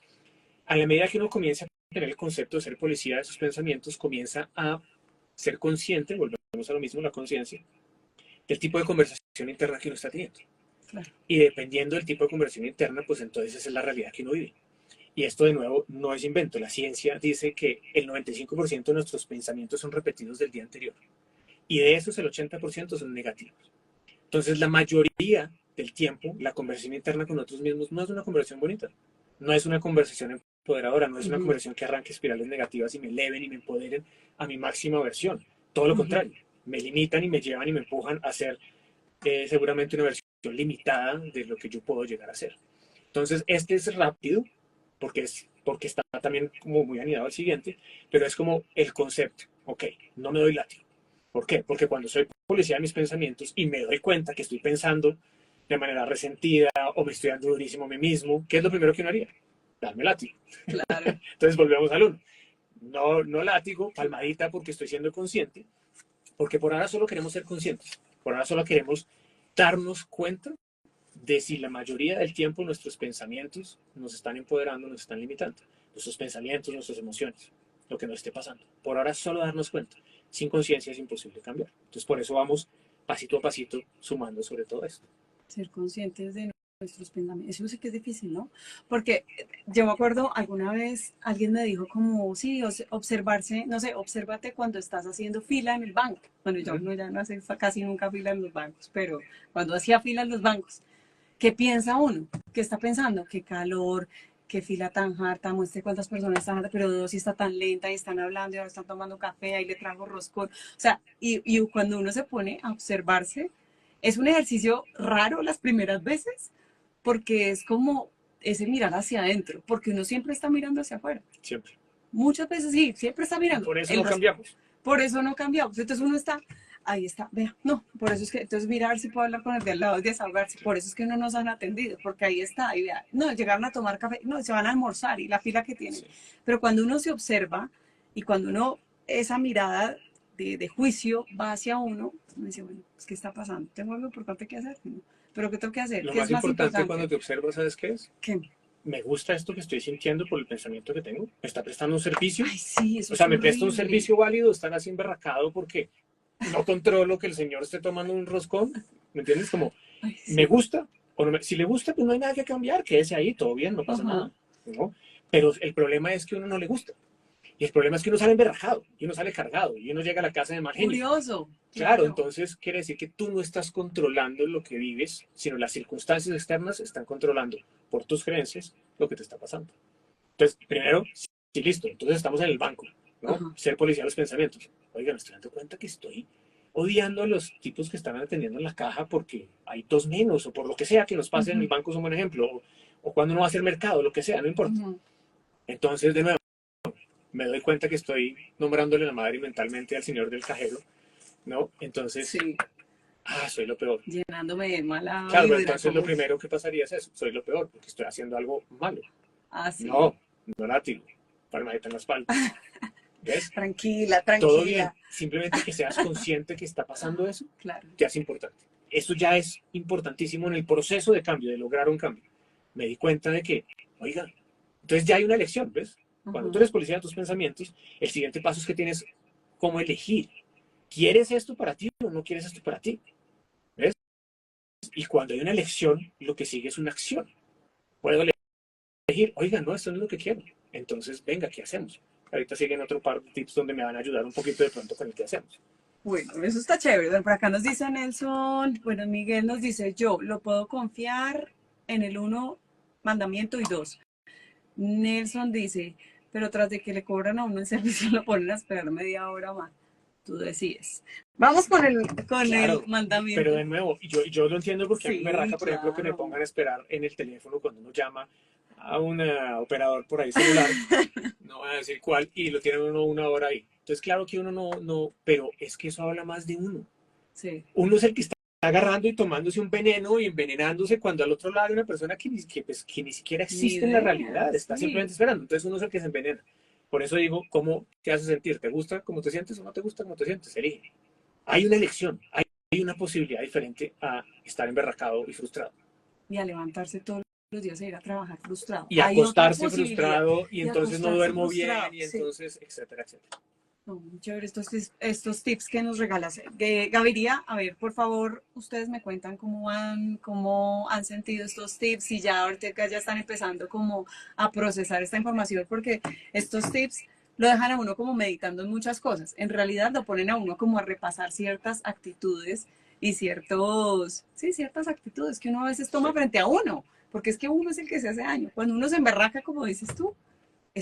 a la medida que uno comienza a tener el concepto de ser policía de sus pensamientos, comienza a ser consciente, volvemos a lo mismo, la conciencia, del tipo de conversación interna que uno está teniendo. Claro. Y dependiendo del tipo de conversación interna, pues entonces esa es la realidad que uno vive. Y esto de nuevo no es invento. La ciencia dice que el 95% de nuestros pensamientos son repetidos del día anterior. Y de esos el 80% son negativos. Entonces la mayoría del tiempo la conversación interna con nosotros mismos no es una conversación bonita. No es una conversación empoderadora, no es una conversación que arranque espirales negativas y me eleven y me empoderen a mi máxima versión. Todo lo contrario, me limitan y me llevan y me empujan a ser seguramente una versión limitada de lo que yo puedo llegar a ser. Entonces, este es rápido, porque está también como muy anidado al siguiente, pero es como el concepto, ok, no me doy látigo. ¿Por qué? Porque cuando soy policía de mis pensamientos y me doy cuenta que estoy pensando de manera resentida o me estoy dando durísimo a mí mismo, ¿qué es lo primero que uno haría? Darme látigo. Claro. Entonces volvemos al uno. No, no látigo, palmadita porque estoy siendo consciente, porque por ahora solo queremos ser conscientes, por ahora solo queremos darnos cuenta de si la mayoría del tiempo nuestros pensamientos nos están empoderando, nos están limitando. Nuestros pensamientos, nuestras emociones, lo que nos esté pasando. Por ahora solo darnos cuenta. Sin conciencia es imposible cambiar. Entonces por eso vamos pasito a pasito sumando sobre todo esto. Ser conscientes de nuestros pensamientos. Eso sí que es difícil, ¿no? Porque yo me acuerdo alguna vez alguien me dijo como, sí, observarse, no sé, obsérvate cuando estás haciendo fila en el banco. Bueno, yo no, ya no hace casi nunca fila en los bancos, pero cuando hacía fila en los bancos, ¿qué piensa uno? ¿Qué está pensando? ¿Qué calor? ¿Qué fila tan harta? Muestre cuántas personas están hartas, pero dos si está tan lenta y están hablando y ahora están tomando café, ahí le trago roscón. O sea, y cuando uno se pone a observarse, es un ejercicio raro las primeras veces, porque es como ese mirar hacia adentro, porque uno siempre está mirando hacia afuera. Siempre. Muchas veces sí, siempre está Y mirando. por eso no cambiamos. Por eso no cambiamos. Entonces uno está, ahí está, vea, no, por eso es que, entonces mirar si puedo hablar con el de al lado, desahogarse, por eso es que no nos han atendido, porque ahí está, ahí vea, no, llegaron a tomar café, no, se van a almorzar y la fila que tienen. Sí. Pero cuando uno se observa y cuando uno, esa mirada de juicio va hacia uno, uno dice, bueno, pues, ¿qué está pasando? Tengo algo importante que hacer, ¿no? Pero ¿qué tengo que hacer? Lo ¿Qué es más más importante cuando importante? te observas, ¿sabes qué es? ¿Qué? Me gusta esto que estoy sintiendo por el pensamiento que tengo. ¿Me está prestando un servicio? Ay, sí, eso O es sea, me presta un horrible. servicio válido estar así emberracado porque no controlo que el señor esté tomando un roscón. ¿Me entiendes? Como, Ay, ¿me sí. gusta? O no me, si le gusta, pues no hay nada que cambiar. Quédese ahí, todo bien, no pasa Ajá. nada. ¿No? Pero el problema es que a uno no le gusta. Y el problema es que uno sale emberrajado, y uno sale cargado, y uno llega a la casa de mal genio. Furioso, Claro, claro. entonces quiere decir que tú no estás controlando lo que vives, sino las circunstancias externas están controlando por tus creencias lo que te está pasando. Entonces, primero, sí, listo, entonces estamos en el banco, ¿no? Ajá. Ser policía de los pensamientos. Oigan, me estoy dando cuenta que estoy odiando a los tipos que están atendiendo en la caja porque hay dos menos, o por lo que sea que nos pase en el Ujú, banco es un buen ejemplo, o cuando uno va a hacer mercado, lo que sea, no importa. ujú. Entonces, de nuevo, me doy cuenta que estoy nombrándole la madre mentalmente al señor del cajero, ¿no? Entonces, Sí, soy lo peor. llenándome de mala Claro, pero vibra, entonces lo como primero que pasaría es eso, soy lo peor, porque estoy haciendo algo malo. así. No, no látigo, palmadita en la espalda. ¿Ves? Tranquila, Todo bien. tranquila. Simplemente que seas consciente que está pasando eso, Claro. ya es importante. Eso ya es importantísimo en el proceso de cambio, de lograr un cambio. Me di cuenta de que, oiga, entonces ya hay una elección, ¿ves? Cuando tú eres policía de tus pensamientos, el siguiente paso es que tienes cómo elegir. ¿Quieres esto para ti o no quieres esto para ti? ¿Ves? Y cuando hay una elección, lo que sigue es una acción. Puedo elegir, oiga, no, esto no es lo que quiero. Entonces, venga, ¿qué hacemos? Ahorita siguen otro par de tips donde me van a ayudar un poquito de pronto con el que hacemos. Bueno, eso está chévere. Bueno, por acá nos dice Nelson, bueno, Miguel nos dice, yo lo puedo confiar en el uno mandamiento y dos. Nelson dice, pero tras de que le cobran a uno el servicio lo ponen a esperar media hora más. Tú decides. Vamos con el Claro, pero mandamiento. de nuevo, yo lo entiendo porque a mí me Sí, raja, por ejemplo, que me claro. pongan a esperar en el teléfono cuando uno llama a un operador por ahí celular, no voy a decir cuál, y lo tienen uno una hora ahí. Entonces, claro que uno no, pero es que eso habla más de uno. Sí. Uno es el que está agarrando y tomándose un veneno y envenenándose cuando al otro lado hay una persona que ni siquiera Ni existe en la idea, realidad, está sí. simplemente esperando. Entonces uno es el que se envenena. Por eso digo, ¿cómo te hace sentir? ¿Te gusta cómo te sientes o no te gusta cómo te sientes? Elige. Hay una elección, hay una posibilidad diferente a estar emberracado y frustrado. Y a levantarse todos los días a ir a trabajar frustrado. Y Hay otra acostarse posibilidad. frustrado y Y entonces no acostarse duermo frustrado. bien y Sí. entonces, etcétera, etcétera. No, muy chévere estos tips que nos regalas. Gaviria, a ver, por favor, ustedes me cuentan cómo han sentido estos tips y ya ahorita ya están empezando como a procesar esta información porque estos tips lo dejan a uno como meditando en muchas cosas. En realidad lo ponen a uno como a repasar ciertas actitudes y ciertas actitudes que uno a veces toma Sí. frente a uno, porque es que uno es el que se hace daño. Cuando uno se emberraca, como dices tú,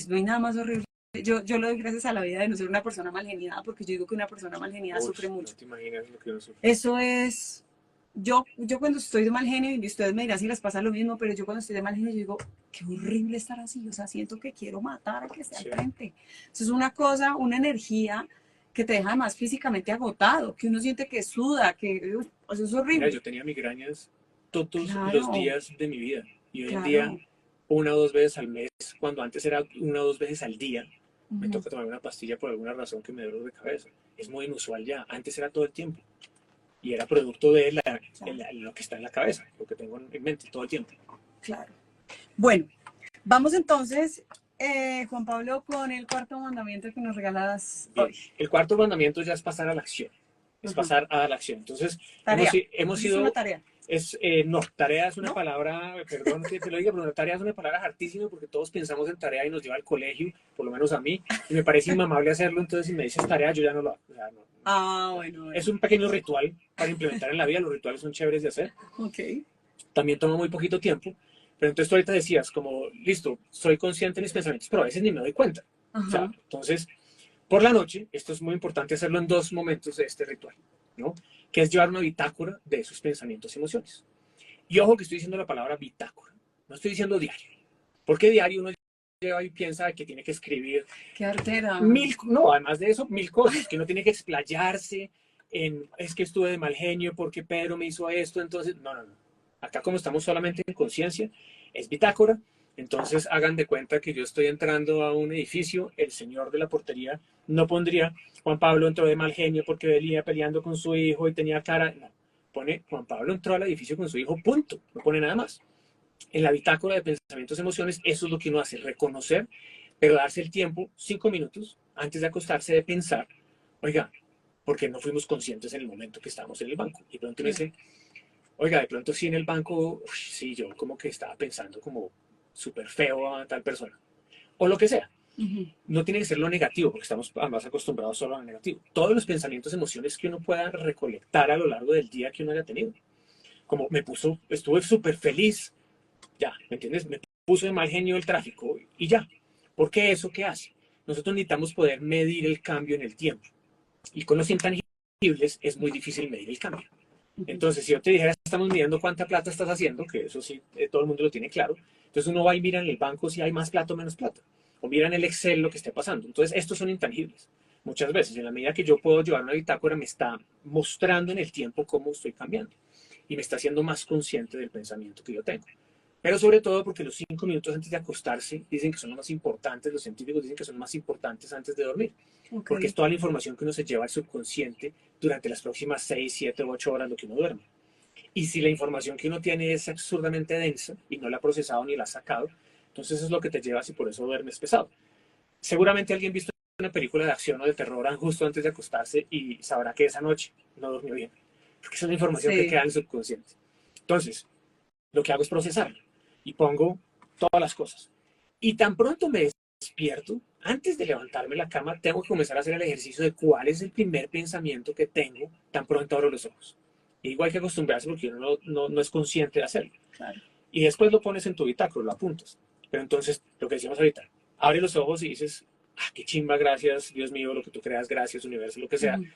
no hay nada más horrible. Yo le doy gracias a la vida de no ser una persona mal geniada, porque yo digo que una persona mal geniada Uy, sufre no mucho. te imaginas lo que uno sufre. Eso es, yo cuando estoy de mal genio, y ustedes me dirán si les pasa lo mismo, pero yo cuando estoy de mal genio, yo digo, qué horrible estar así, o sea, siento que quiero matar a que esté al Sí. frente. Eso es una cosa, una energía que te deja más físicamente agotado, que uno siente que suda, que eso es Mira, horrible. yo tenía migrañas todos los Claro, días de mi vida y hoy en día claro. una o dos veces al mes, cuando antes era una o dos veces al día, me Ujú, toca tomar una pastilla por alguna razón que me duele de cabeza. Es muy inusual ya, antes era todo el tiempo y era producto de claro, lo que está en la cabeza, lo que tengo en mente todo el tiempo. claro. Bueno, vamos entonces, Juan Pablo, con el cuarto mandamiento que nos regalas Bien, hoy. el cuarto mandamiento ya es pasar a la acción, es Ujú. pasar a la acción. Entonces, Tarea. hemos Esa es una sido tarea, no, tarea es una ¿no? palabra, perdón que te lo diga, pero una tarea es una palabra hartísima porque todos pensamos en tarea y nos lleva al colegio, por lo menos a mí, y me parece inmamable hacerlo, entonces si me dices tarea yo ya no lo hago. O sea, Ah, no. bueno, Es bueno. un pequeño ritual para implementar en la vida, los rituales son chéveres de hacer, Ok. también toma muy poquito tiempo, pero entonces tú ahorita decías como, listo, soy consciente de mis pensamientos, pero a veces ni me doy cuenta. O sea, Ajá. entonces, por la noche, esto es muy importante hacerlo en dos momentos de este ritual, ¿no? Que es llevar una bitácora de esos pensamientos y emociones. Y ojo que estoy diciendo la palabra bitácora, no estoy diciendo diario. Porque diario uno lleva y piensa que tiene que escribir Qué artera. no, además de eso, mil cosas, que uno tiene que explayarse en, es que estuve de mal genio porque Pedro me hizo esto, entonces, no. Acá como estamos solamente en conciencia, es bitácora, entonces hagan de cuenta que yo estoy entrando a un edificio, el señor de la portería no pondría Juan Pablo entró de mal genio porque venía peleando con su hijo y tenía cara, no, pone Juan Pablo entró al edificio con su hijo, punto, no pone nada más. En la bitácora de pensamientos y emociones, eso es lo que uno hace, reconocer, pero darse el tiempo, 5 minutos, antes de acostarse, de pensar, oiga, porque no fuimos conscientes en el momento que estábamos en el banco. Y pronto uno Claro. dice, oiga, de pronto sí en el banco, sí, yo como que estaba pensando como súper feo a tal persona. O lo que sea. Ujú. No tiene que ser lo negativo, porque estamos más acostumbrados solo a lo negativo. Todos los pensamientos, emociones que uno pueda recolectar a lo largo del día que uno haya tenido. Como estuve súper feliz, ya, ¿me entiendes? Me puso de mal genio el tráfico y ya. ¿Por qué eso qué hace? Nosotros necesitamos poder medir el cambio en el tiempo. Y con los intangibles es muy difícil medir el cambio. Ujú. Entonces, si yo te dijera, estamos midiendo cuánta plata estás haciendo, que eso sí, todo el mundo lo tiene claro, entonces uno va y mira en el banco si hay más plata o menos plata. O mira en el Excel lo que esté pasando. Entonces, estos son intangibles. Muchas veces, en la medida que yo puedo llevar una bitácora, me está mostrando en el tiempo cómo estoy cambiando. Y me está haciendo más consciente del pensamiento que yo tengo. Pero sobre todo porque los 5 minutos antes de acostarse dicen que son los más importantes, los científicos dicen que son más importantes antes de dormir, porque es Ok. toda la información que uno se lleva al subconsciente durante las próximas 6, 7 u 8 horas lo que uno duerme. Y si la información que uno tiene es absurdamente densa y no la ha procesado ni la ha sacado, entonces eso es lo que te llevas y por eso duermes pesado. Seguramente alguien ha visto una película de acción o de terror justo antes de acostarse y sabrá que esa noche no durmió bien, porque esa es la información que queda Sí. en el subconsciente. Entonces, lo que hago es procesarlo y pongo todas las cosas. Y tan pronto me despierto, antes de levantarme de la cama, tengo que comenzar a hacer el ejercicio de cuál es el primer pensamiento que tengo tan pronto abro los ojos. Igual que acostumbrarse porque uno no es consciente de hacerlo. Claro. Y después lo pones en tu bitácoro, lo apuntas. Pero entonces, lo que decíamos ahorita, abre los ojos y dices, ah, qué chimba, gracias, Dios mío, lo que tú creas, gracias, universo, lo que sea, Ujú.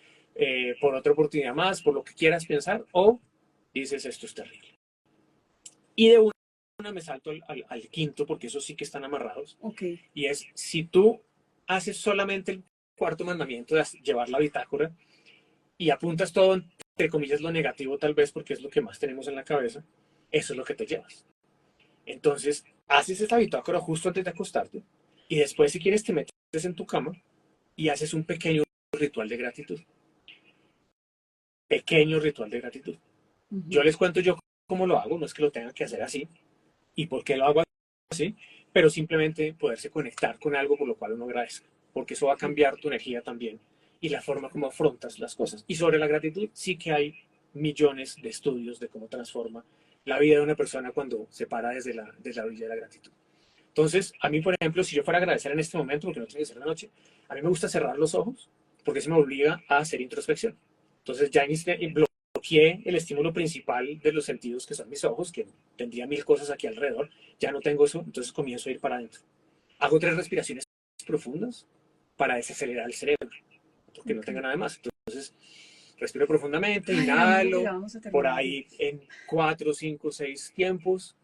por otra oportunidad más, por lo que quieras pensar, o dices, esto es terrible. Y de una me salto al quinto, porque esos sí que están amarrados, Ok. y es, si tú haces solamente el cuarto mandamiento de llevar la bitácora y apuntas todo, entre comillas, lo negativo tal vez, porque es lo que más tenemos en la cabeza, eso es lo que te llevas. Entonces, haces esta bitácora justo antes de acostarte y después, si quieres, te metes en tu cama y haces un pequeño ritual de gratitud. Pequeño ritual de gratitud. Yo Ujú. les cuento yo cómo lo hago, no es que lo tengan que hacer así y por qué lo hago así, pero simplemente poderse conectar con algo por lo cual uno agradezca, porque eso va a Sí. cambiar tu energía también y la forma como afrontas las cosas. Y sobre la gratitud sí que hay millones de estudios de cómo transforma la vida de una persona cuando se para desde la orilla de la gratitud. Entonces, a mí, por ejemplo, si yo fuera a agradecer en este momento, porque no tiene que ser la noche, a mí me gusta cerrar los ojos porque eso me obliga a hacer introspección. Entonces, ya bloqueé el estímulo principal de los sentidos, que son mis ojos, que tendría mil cosas aquí alrededor. Ya no tengo eso, entonces comienzo a ir para adentro. Hago 3 respiraciones profundas para desacelerar el cerebro, porque no Ok. tenga nada más. Entonces, respiro profundamente, Ay, amigo, ya inhalo vamos a por terminar. ahí en 4, 5, 6 tiempos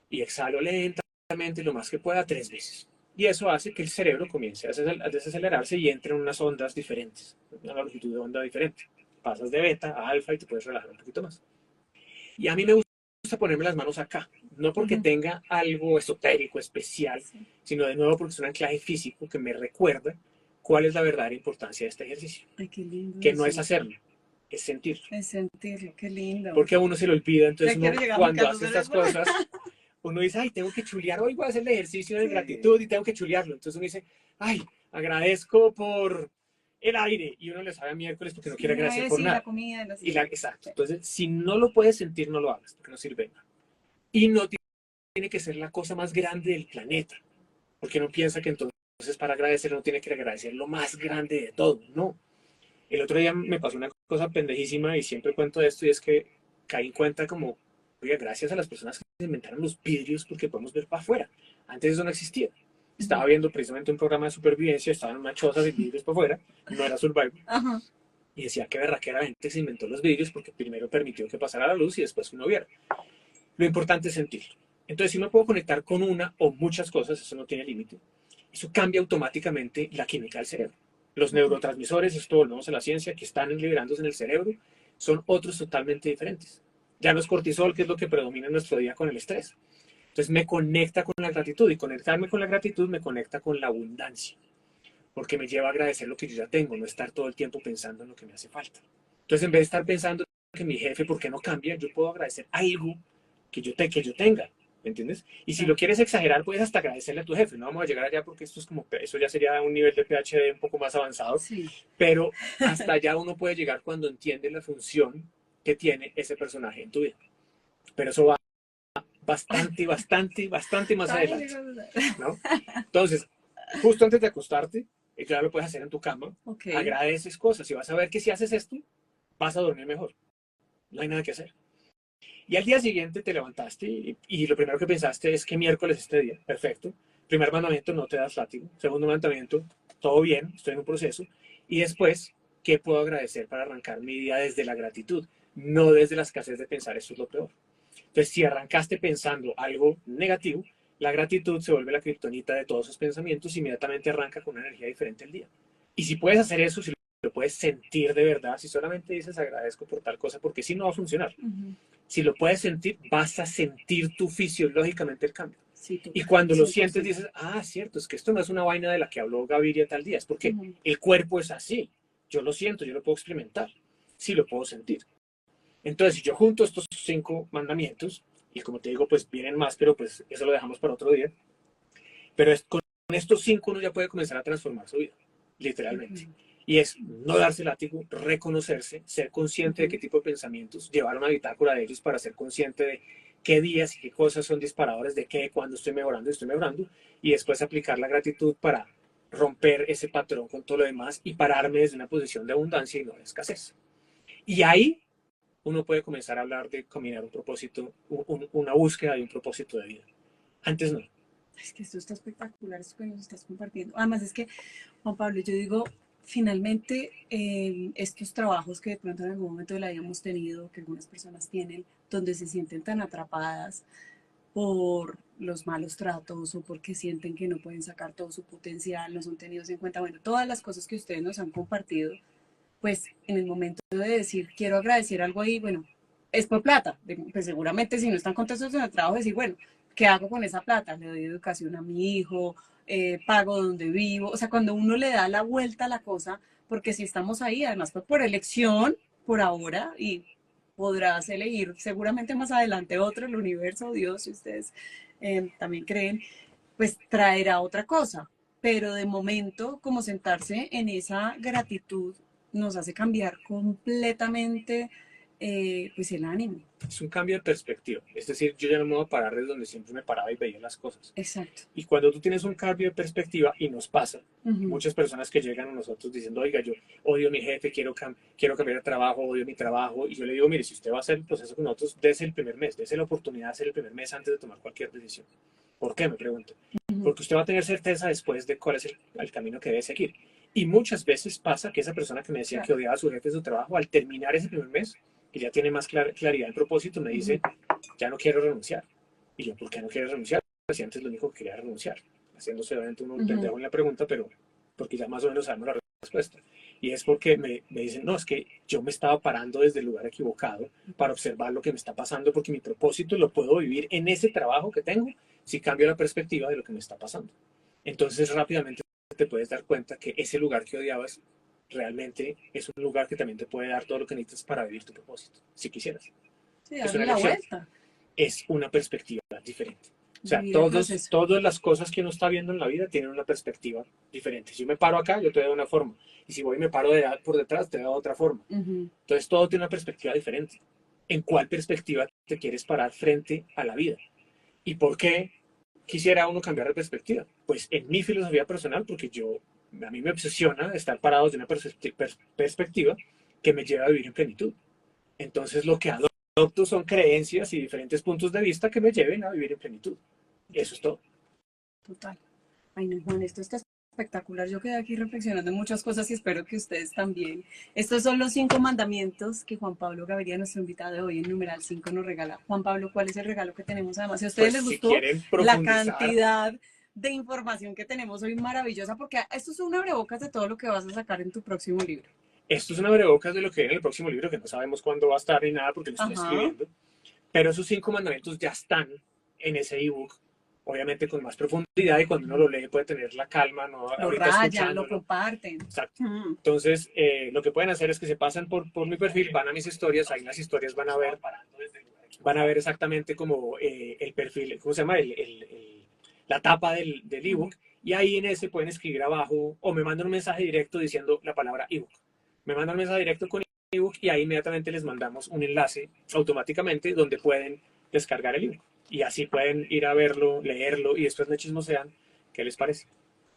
y exhalo lentamente lo más que pueda 3 veces. Y eso hace que el cerebro comience a desacelerarse y entre en unas ondas diferentes, una longitud de onda diferente. Pasas de beta a alfa y te puedes relajar un poquito más. Y a mí me gusta ponerme las manos acá, no porque Ujú. tenga algo esotérico, especial, Sí. sino de nuevo porque es un anclaje físico que me recuerda cuál es la verdadera importancia de este ejercicio. Ay, qué lindo Que no es eso. hacerlo, es sentirlo. Es sentirlo, qué lindo. Porque a uno se le olvida, Ya entonces quiero uno llegar a mi cuando casa a hace hacer estas eso. cosas uno dice, ay, tengo que chulear, hoy voy a hacer el ejercicio de Sí. gratitud y tengo que chulearlo. Entonces uno dice, ay, agradezco por el aire. Y uno le sabe a miércoles porque no quiere Sí, agradecer ay, por sí, la nada. comida, no sé Y qué. exacto. Sí. Entonces, si no lo puedes sentir, no lo hagas, porque no sirve nada. Y no tiene que ser la cosa más grande del planeta, porque uno piensa que entonces para agradecer no tiene que agradecer lo más grande de todo. No. El otro día me pasó una cosa pendejísima y siempre cuento esto y es que caí en cuenta como, oiga, gracias a las personas que inventaron los vidrios porque podemos ver para afuera. Antes eso no existía. Ujú. Estaba viendo precisamente un programa de supervivencia, estaban en una choza de vidrios para afuera, no era Survivor, Ajá. y decía que berraquera la gente se inventó los vidrios porque primero permitió que pasara la luz y después que uno viera. Lo importante es sentirlo. Entonces, si me puedo conectar con una o muchas cosas, eso no tiene límite. Eso cambia automáticamente la química del cerebro. Los Ujú. neurotransmisores, esto volvemos a la ciencia, que están liberándose en el cerebro, son otros totalmente diferentes. Ya no es cortisol, que es lo que predomina en nuestro día con el estrés. Entonces me conecta con la gratitud y conectarme con la gratitud me conecta con la abundancia, porque me lleva a agradecer lo que yo ya tengo, no estar todo el tiempo pensando en lo que me hace falta. Entonces, en vez de estar pensando que mi jefe, ¿por qué no cambia? Yo puedo agradecer algo que yo tenga, ¿me entiendes? Y si lo Claro. quieres exagerar, puedes hasta agradecerle a tu jefe. No vamos a llegar allá porque esto es como, eso ya sería un nivel de PhD un poco más avanzado, Sí. pero hasta allá uno puede llegar cuando entiende la función que tiene ese personaje en tu vida. Pero eso va bastante, bastante, bastante más Ay, adelante, Dios. ¿no? Entonces, justo antes de acostarte, ya lo puedes hacer en tu cama, Ok. agradeces cosas y vas a ver que si haces esto, vas a dormir mejor. No hay nada que hacer. Y al día siguiente te levantaste y lo primero que pensaste es que miércoles este día. Perfecto. Primer mandamiento, no te das látigo. Segundo mandamiento, todo bien, estoy en un proceso. Y después, ¿qué puedo agradecer para arrancar mi día desde la gratitud? No desde la escasez de pensar, eso es lo peor. Entonces, si arrancaste pensando algo negativo, la gratitud se vuelve la kriptonita de todos esos pensamientos y inmediatamente arranca con una energía diferente el día. Y si puedes hacer eso, si lo puedes sentir de verdad, si solamente dices agradezco por tal cosa, porque si no va a funcionar. Ujú. Si lo puedes sentir, vas a sentir tú fisiológicamente el cambio. Sí, Y total, cuando lo sientes 100%. dices, ah, cierto, es que esto no es una vaina de la que habló Gaviria tal día, es porque Ujú, el cuerpo es así. Yo lo siento, yo lo puedo experimentar, sí lo puedo sentir. Entonces, si yo junto estos 5 mandamientos, y como te digo, pues vienen más, pero pues eso lo dejamos para otro día, pero con estos 5 uno ya puede comenzar a transformar su vida, literalmente. ujú, Y es no darse látigo, reconocerse, ser consciente de qué ujú. tipo de pensamientos, llevar una bitácora de ellos para ser consciente de qué días y qué cosas son disparadores, de qué, cuándo estoy mejorando, y después aplicar la gratitud para romper ese patrón con todo lo demás y pararme desde una posición de abundancia y no de escasez. Y ahí uno puede comenzar a hablar de combinar un propósito, una búsqueda de un propósito de vida. Antes no. Es que esto está espectacular, esto que nos estás compartiendo. Además es que, Juan Pablo, yo digo, finalmente estos trabajos que de pronto en algún momento de la vida hemos tenido, que algunas personas tienen, donde se sienten tan atrapadas por los malos tratos o porque sienten que no pueden sacar todo su potencial, no son tenidos en cuenta, bueno, todas las cosas que ustedes nos han compartido, pues en el momento de decir, quiero agradecer algo ahí, bueno, es por plata, pues seguramente si no están contentos en el trabajo, decir, bueno, ¿qué hago con esa plata? Le doy educación a mi hijo, pago donde vivo, o sea, cuando uno le da la vuelta a la cosa, porque si estamos ahí, además pues por elección, por ahora, y podrás elegir seguramente más adelante otro, el universo, Dios, si ustedes también creen, pues traerá otra cosa. Pero de momento, como sentarse en esa gratitud nos hace cambiar completamente pues el ánimo. Es un cambio de perspectiva. Es decir, yo ya no me voy a parar desde donde siempre me paraba y veía las cosas. Exacto. Y cuando tú tienes un cambio de perspectiva, y nos pasa, Uh -huh. muchas personas que llegan a nosotros diciendo, oiga, yo odio a mi jefe, quiero cambiar de trabajo, odio mi trabajo, y yo le digo, mire, si usted va a hacer el proceso con nosotros, dése el primer mes, dése la oportunidad de hacer el primer mes antes de tomar cualquier decisión. ¿Por qué? Me pregunto. Uh -huh. Porque usted va a tener certeza después de cuál es el camino que debe seguir. Y muchas veces pasa que esa persona que me decía que odiaba a su jefe de su trabajo, al terminar ese primer mes, que ya tiene más claridad el propósito, me dice, ya no quiero renunciar. Y yo, ¿por qué no quieres renunciar? Si antes lo único que quería era renunciar. Haciéndose obviamente uno pendejo en la pregunta, pero porque ya más o menos sabemos la respuesta. Y es porque me dicen, no, es que yo me estaba parando desde el lugar equivocado para observar lo que me está pasando, porque mi propósito lo puedo vivir en ese trabajo que tengo si cambio la perspectiva de lo que me está pasando. Entonces rápidamente te puedes dar cuenta que ese lugar que odiabas realmente es un lugar que también te puede dar todo lo que necesitas para vivir tu propósito, si quisieras. Sí, Es una darle la elección, vuelta. es una perspectiva diferente. O sea, Vivir el proceso. todas las cosas que uno está viendo en la vida tienen una perspectiva diferente. Si yo me paro acá, yo te doy una forma. Y si voy y me paro por detrás, te doy otra forma. Entonces, todo tiene una perspectiva diferente. ¿En cuál perspectiva te quieres parar frente a la vida? ¿Y por qué quisiera uno cambiar de perspectiva? Pues en mi filosofía personal, porque a mí me obsesiona estar parado de una perspectiva que me lleva a vivir en plenitud. Entonces, lo que adopto son creencias y diferentes puntos de vista que me lleven a vivir en plenitud. Eso es todo. Total. Ay, no, Juan, esto está espectacular. Yo quedé aquí reflexionando en muchas cosas y espero que ustedes también. Estos son los 5 mandamientos que Juan Pablo Gaviria, nuestro invitado de hoy en numeral 5, nos regala. Juan Pablo, ¿cuál es el regalo que tenemos? Además, si a ustedes Pues les si gustó quieren la profundizar, cantidad de información que tenemos hoy, maravillosa, porque esto es un abrebocas de todo lo que vas a sacar en tu próximo libro. esto es una abrebocas de lo que viene en el próximo libro, que no sabemos cuándo va a estar ni nada porque lo estoy Ajá. escribiendo. Pero esos 5 mandamientos ya están en ese ebook, obviamente con más profundidad, y cuando uno lo lee puede tener la calma, no Lo ahorita rayan, lo escuchándolo. comparten. Exacto. Entonces, lo que pueden hacer es que se pasan por mi perfil, van a mis historias, ahí en las historias van a ver exactamente como el perfil, ¿cómo se llama? La tapa del ebook, y ahí en ese pueden escribir abajo o me mandan un mensaje directo diciendo la palabra ebook. Me mandan un mensaje directo con ebook y ahí inmediatamente les mandamos un enlace automáticamente donde pueden descargar el ebook. Y así pueden ir a verlo, leerlo y después no chismosean. ¿Qué les parece?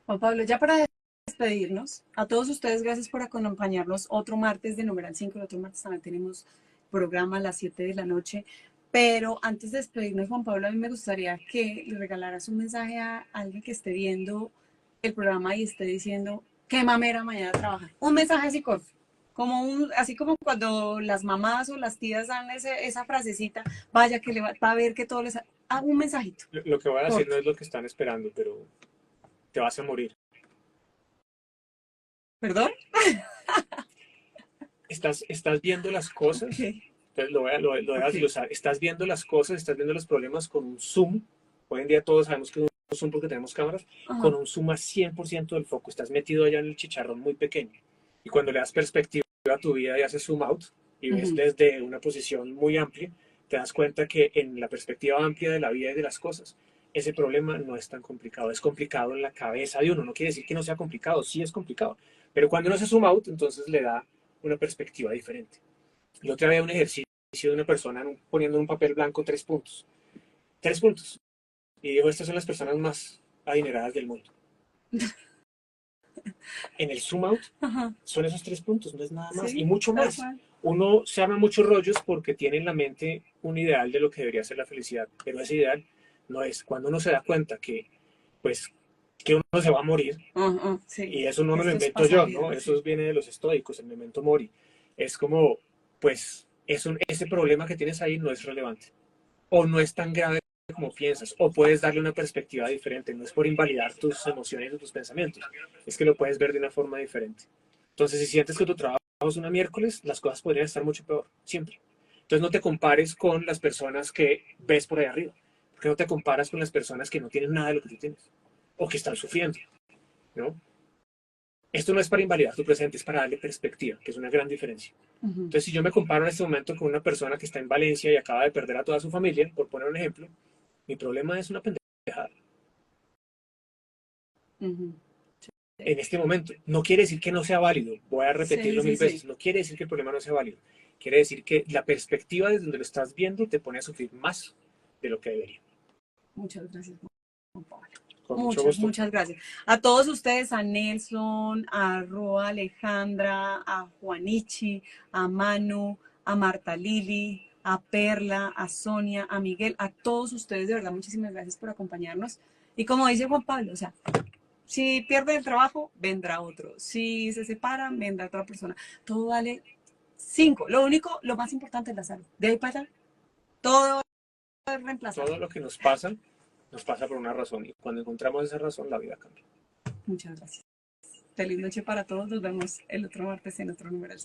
Juan Pablo, ya para despedirnos, a todos ustedes gracias por acompañarnos otro martes de numeral 5. El otro martes también tenemos programa a las 7 de la noche. Pero antes de despedirnos, Juan Pablo, a mí me gustaría que le regalaras un mensaje a alguien que esté viendo el programa y esté diciendo, qué mamera mañana trabajar. Un mensaje así corto, así como cuando las mamás o las tías dan esa frasecita, vaya que va a ver que todo les... un mensajito Lo que voy a decir no corto. es lo que están esperando, pero te vas a morir. ¿Perdón? Estás viendo las cosas Ok. Entonces lo veas y Ok. estás viendo las cosas, estás viendo los problemas con un zoom. Hoy en día todos sabemos que es un zoom porque tenemos cámaras, con Ajá. un zoom a 100% del foco. Estás metido allá en el chicharrón muy pequeño. Y cuando le das perspectiva a tu vida y haces zoom out y ves Ujú. desde una posición muy amplia, te das cuenta que en la perspectiva amplia de la vida y de las cosas, ese problema no es tan complicado. Es complicado en la cabeza de uno. No quiere decir que no sea complicado, sí es complicado. Pero cuando uno se zoom out, entonces le da una perspectiva diferente. El otro día un ejercicio de una persona poniendo en un papel blanco 3 puntos. 3 puntos. Y dijo, estas son las personas más adineradas del mundo. En el zoom out Ajá. son esos 3 puntos, no es nada más. Y Sí, mucho tal más. cual. Uno se arma muchos rollos porque tiene en la mente un ideal de lo que debería ser la felicidad. Pero ese ideal no es. Cuando uno se da cuenta que, pues, que uno se va a morir, Ajá, sí. y eso no me lo Esto es invento yo, pasajero, ¿no? Eso sí. viene de los estoicos, el memento mori. Es como, pues, ese problema que tienes ahí no es relevante o no es tan grave como piensas, o puedes darle una perspectiva diferente, no es por invalidar tus emociones o tus pensamientos, es que lo puedes ver de una forma diferente. Entonces, si sientes que tu trabajo es una miércoles, las cosas podrían estar mucho peor, siempre. Entonces, no te compares con las personas que ves por ahí arriba, porque no te comparas con las personas que no tienen nada de lo que tú tienes, o que están sufriendo, ¿no? Esto no es para invalidar tu presente, es para darle perspectiva, que es una gran diferencia. Ujú, Entonces, si yo me comparo en este momento con una persona que está en Valencia y acaba de perder a toda su familia, por poner un ejemplo, mi problema es una pendejada ujú. en este momento. No quiere decir que no sea válido, voy a Sí, repetirlo sí, mil veces, sí. no quiere decir que el problema no sea válido, quiere decir que la perspectiva desde donde lo estás viendo te pone a sufrir más de lo que debería. Muchas gracias, Juan Pablo. Con mucho Muchas, gusto. muchas gracias. A todos ustedes, a Nelson, a Roa Alejandra, a Juanichi, a Manu, a Marta Lili, a Perla, a Sonia, a Miguel, a todos ustedes, de verdad, muchísimas gracias por acompañarnos. Y como dice Juan Pablo, o sea, si pierde el trabajo, vendrá otro. Si se separan, vendrá otra persona. Todo vale 5. Lo único, lo más importante es la salud. De ahí para allá, todo es Todo reemplazable. lo que nos pasa por una razón y cuando encontramos esa razón la vida cambia. Muchas gracias. Feliz noche para todos. Nos vemos el otro martes en otro número.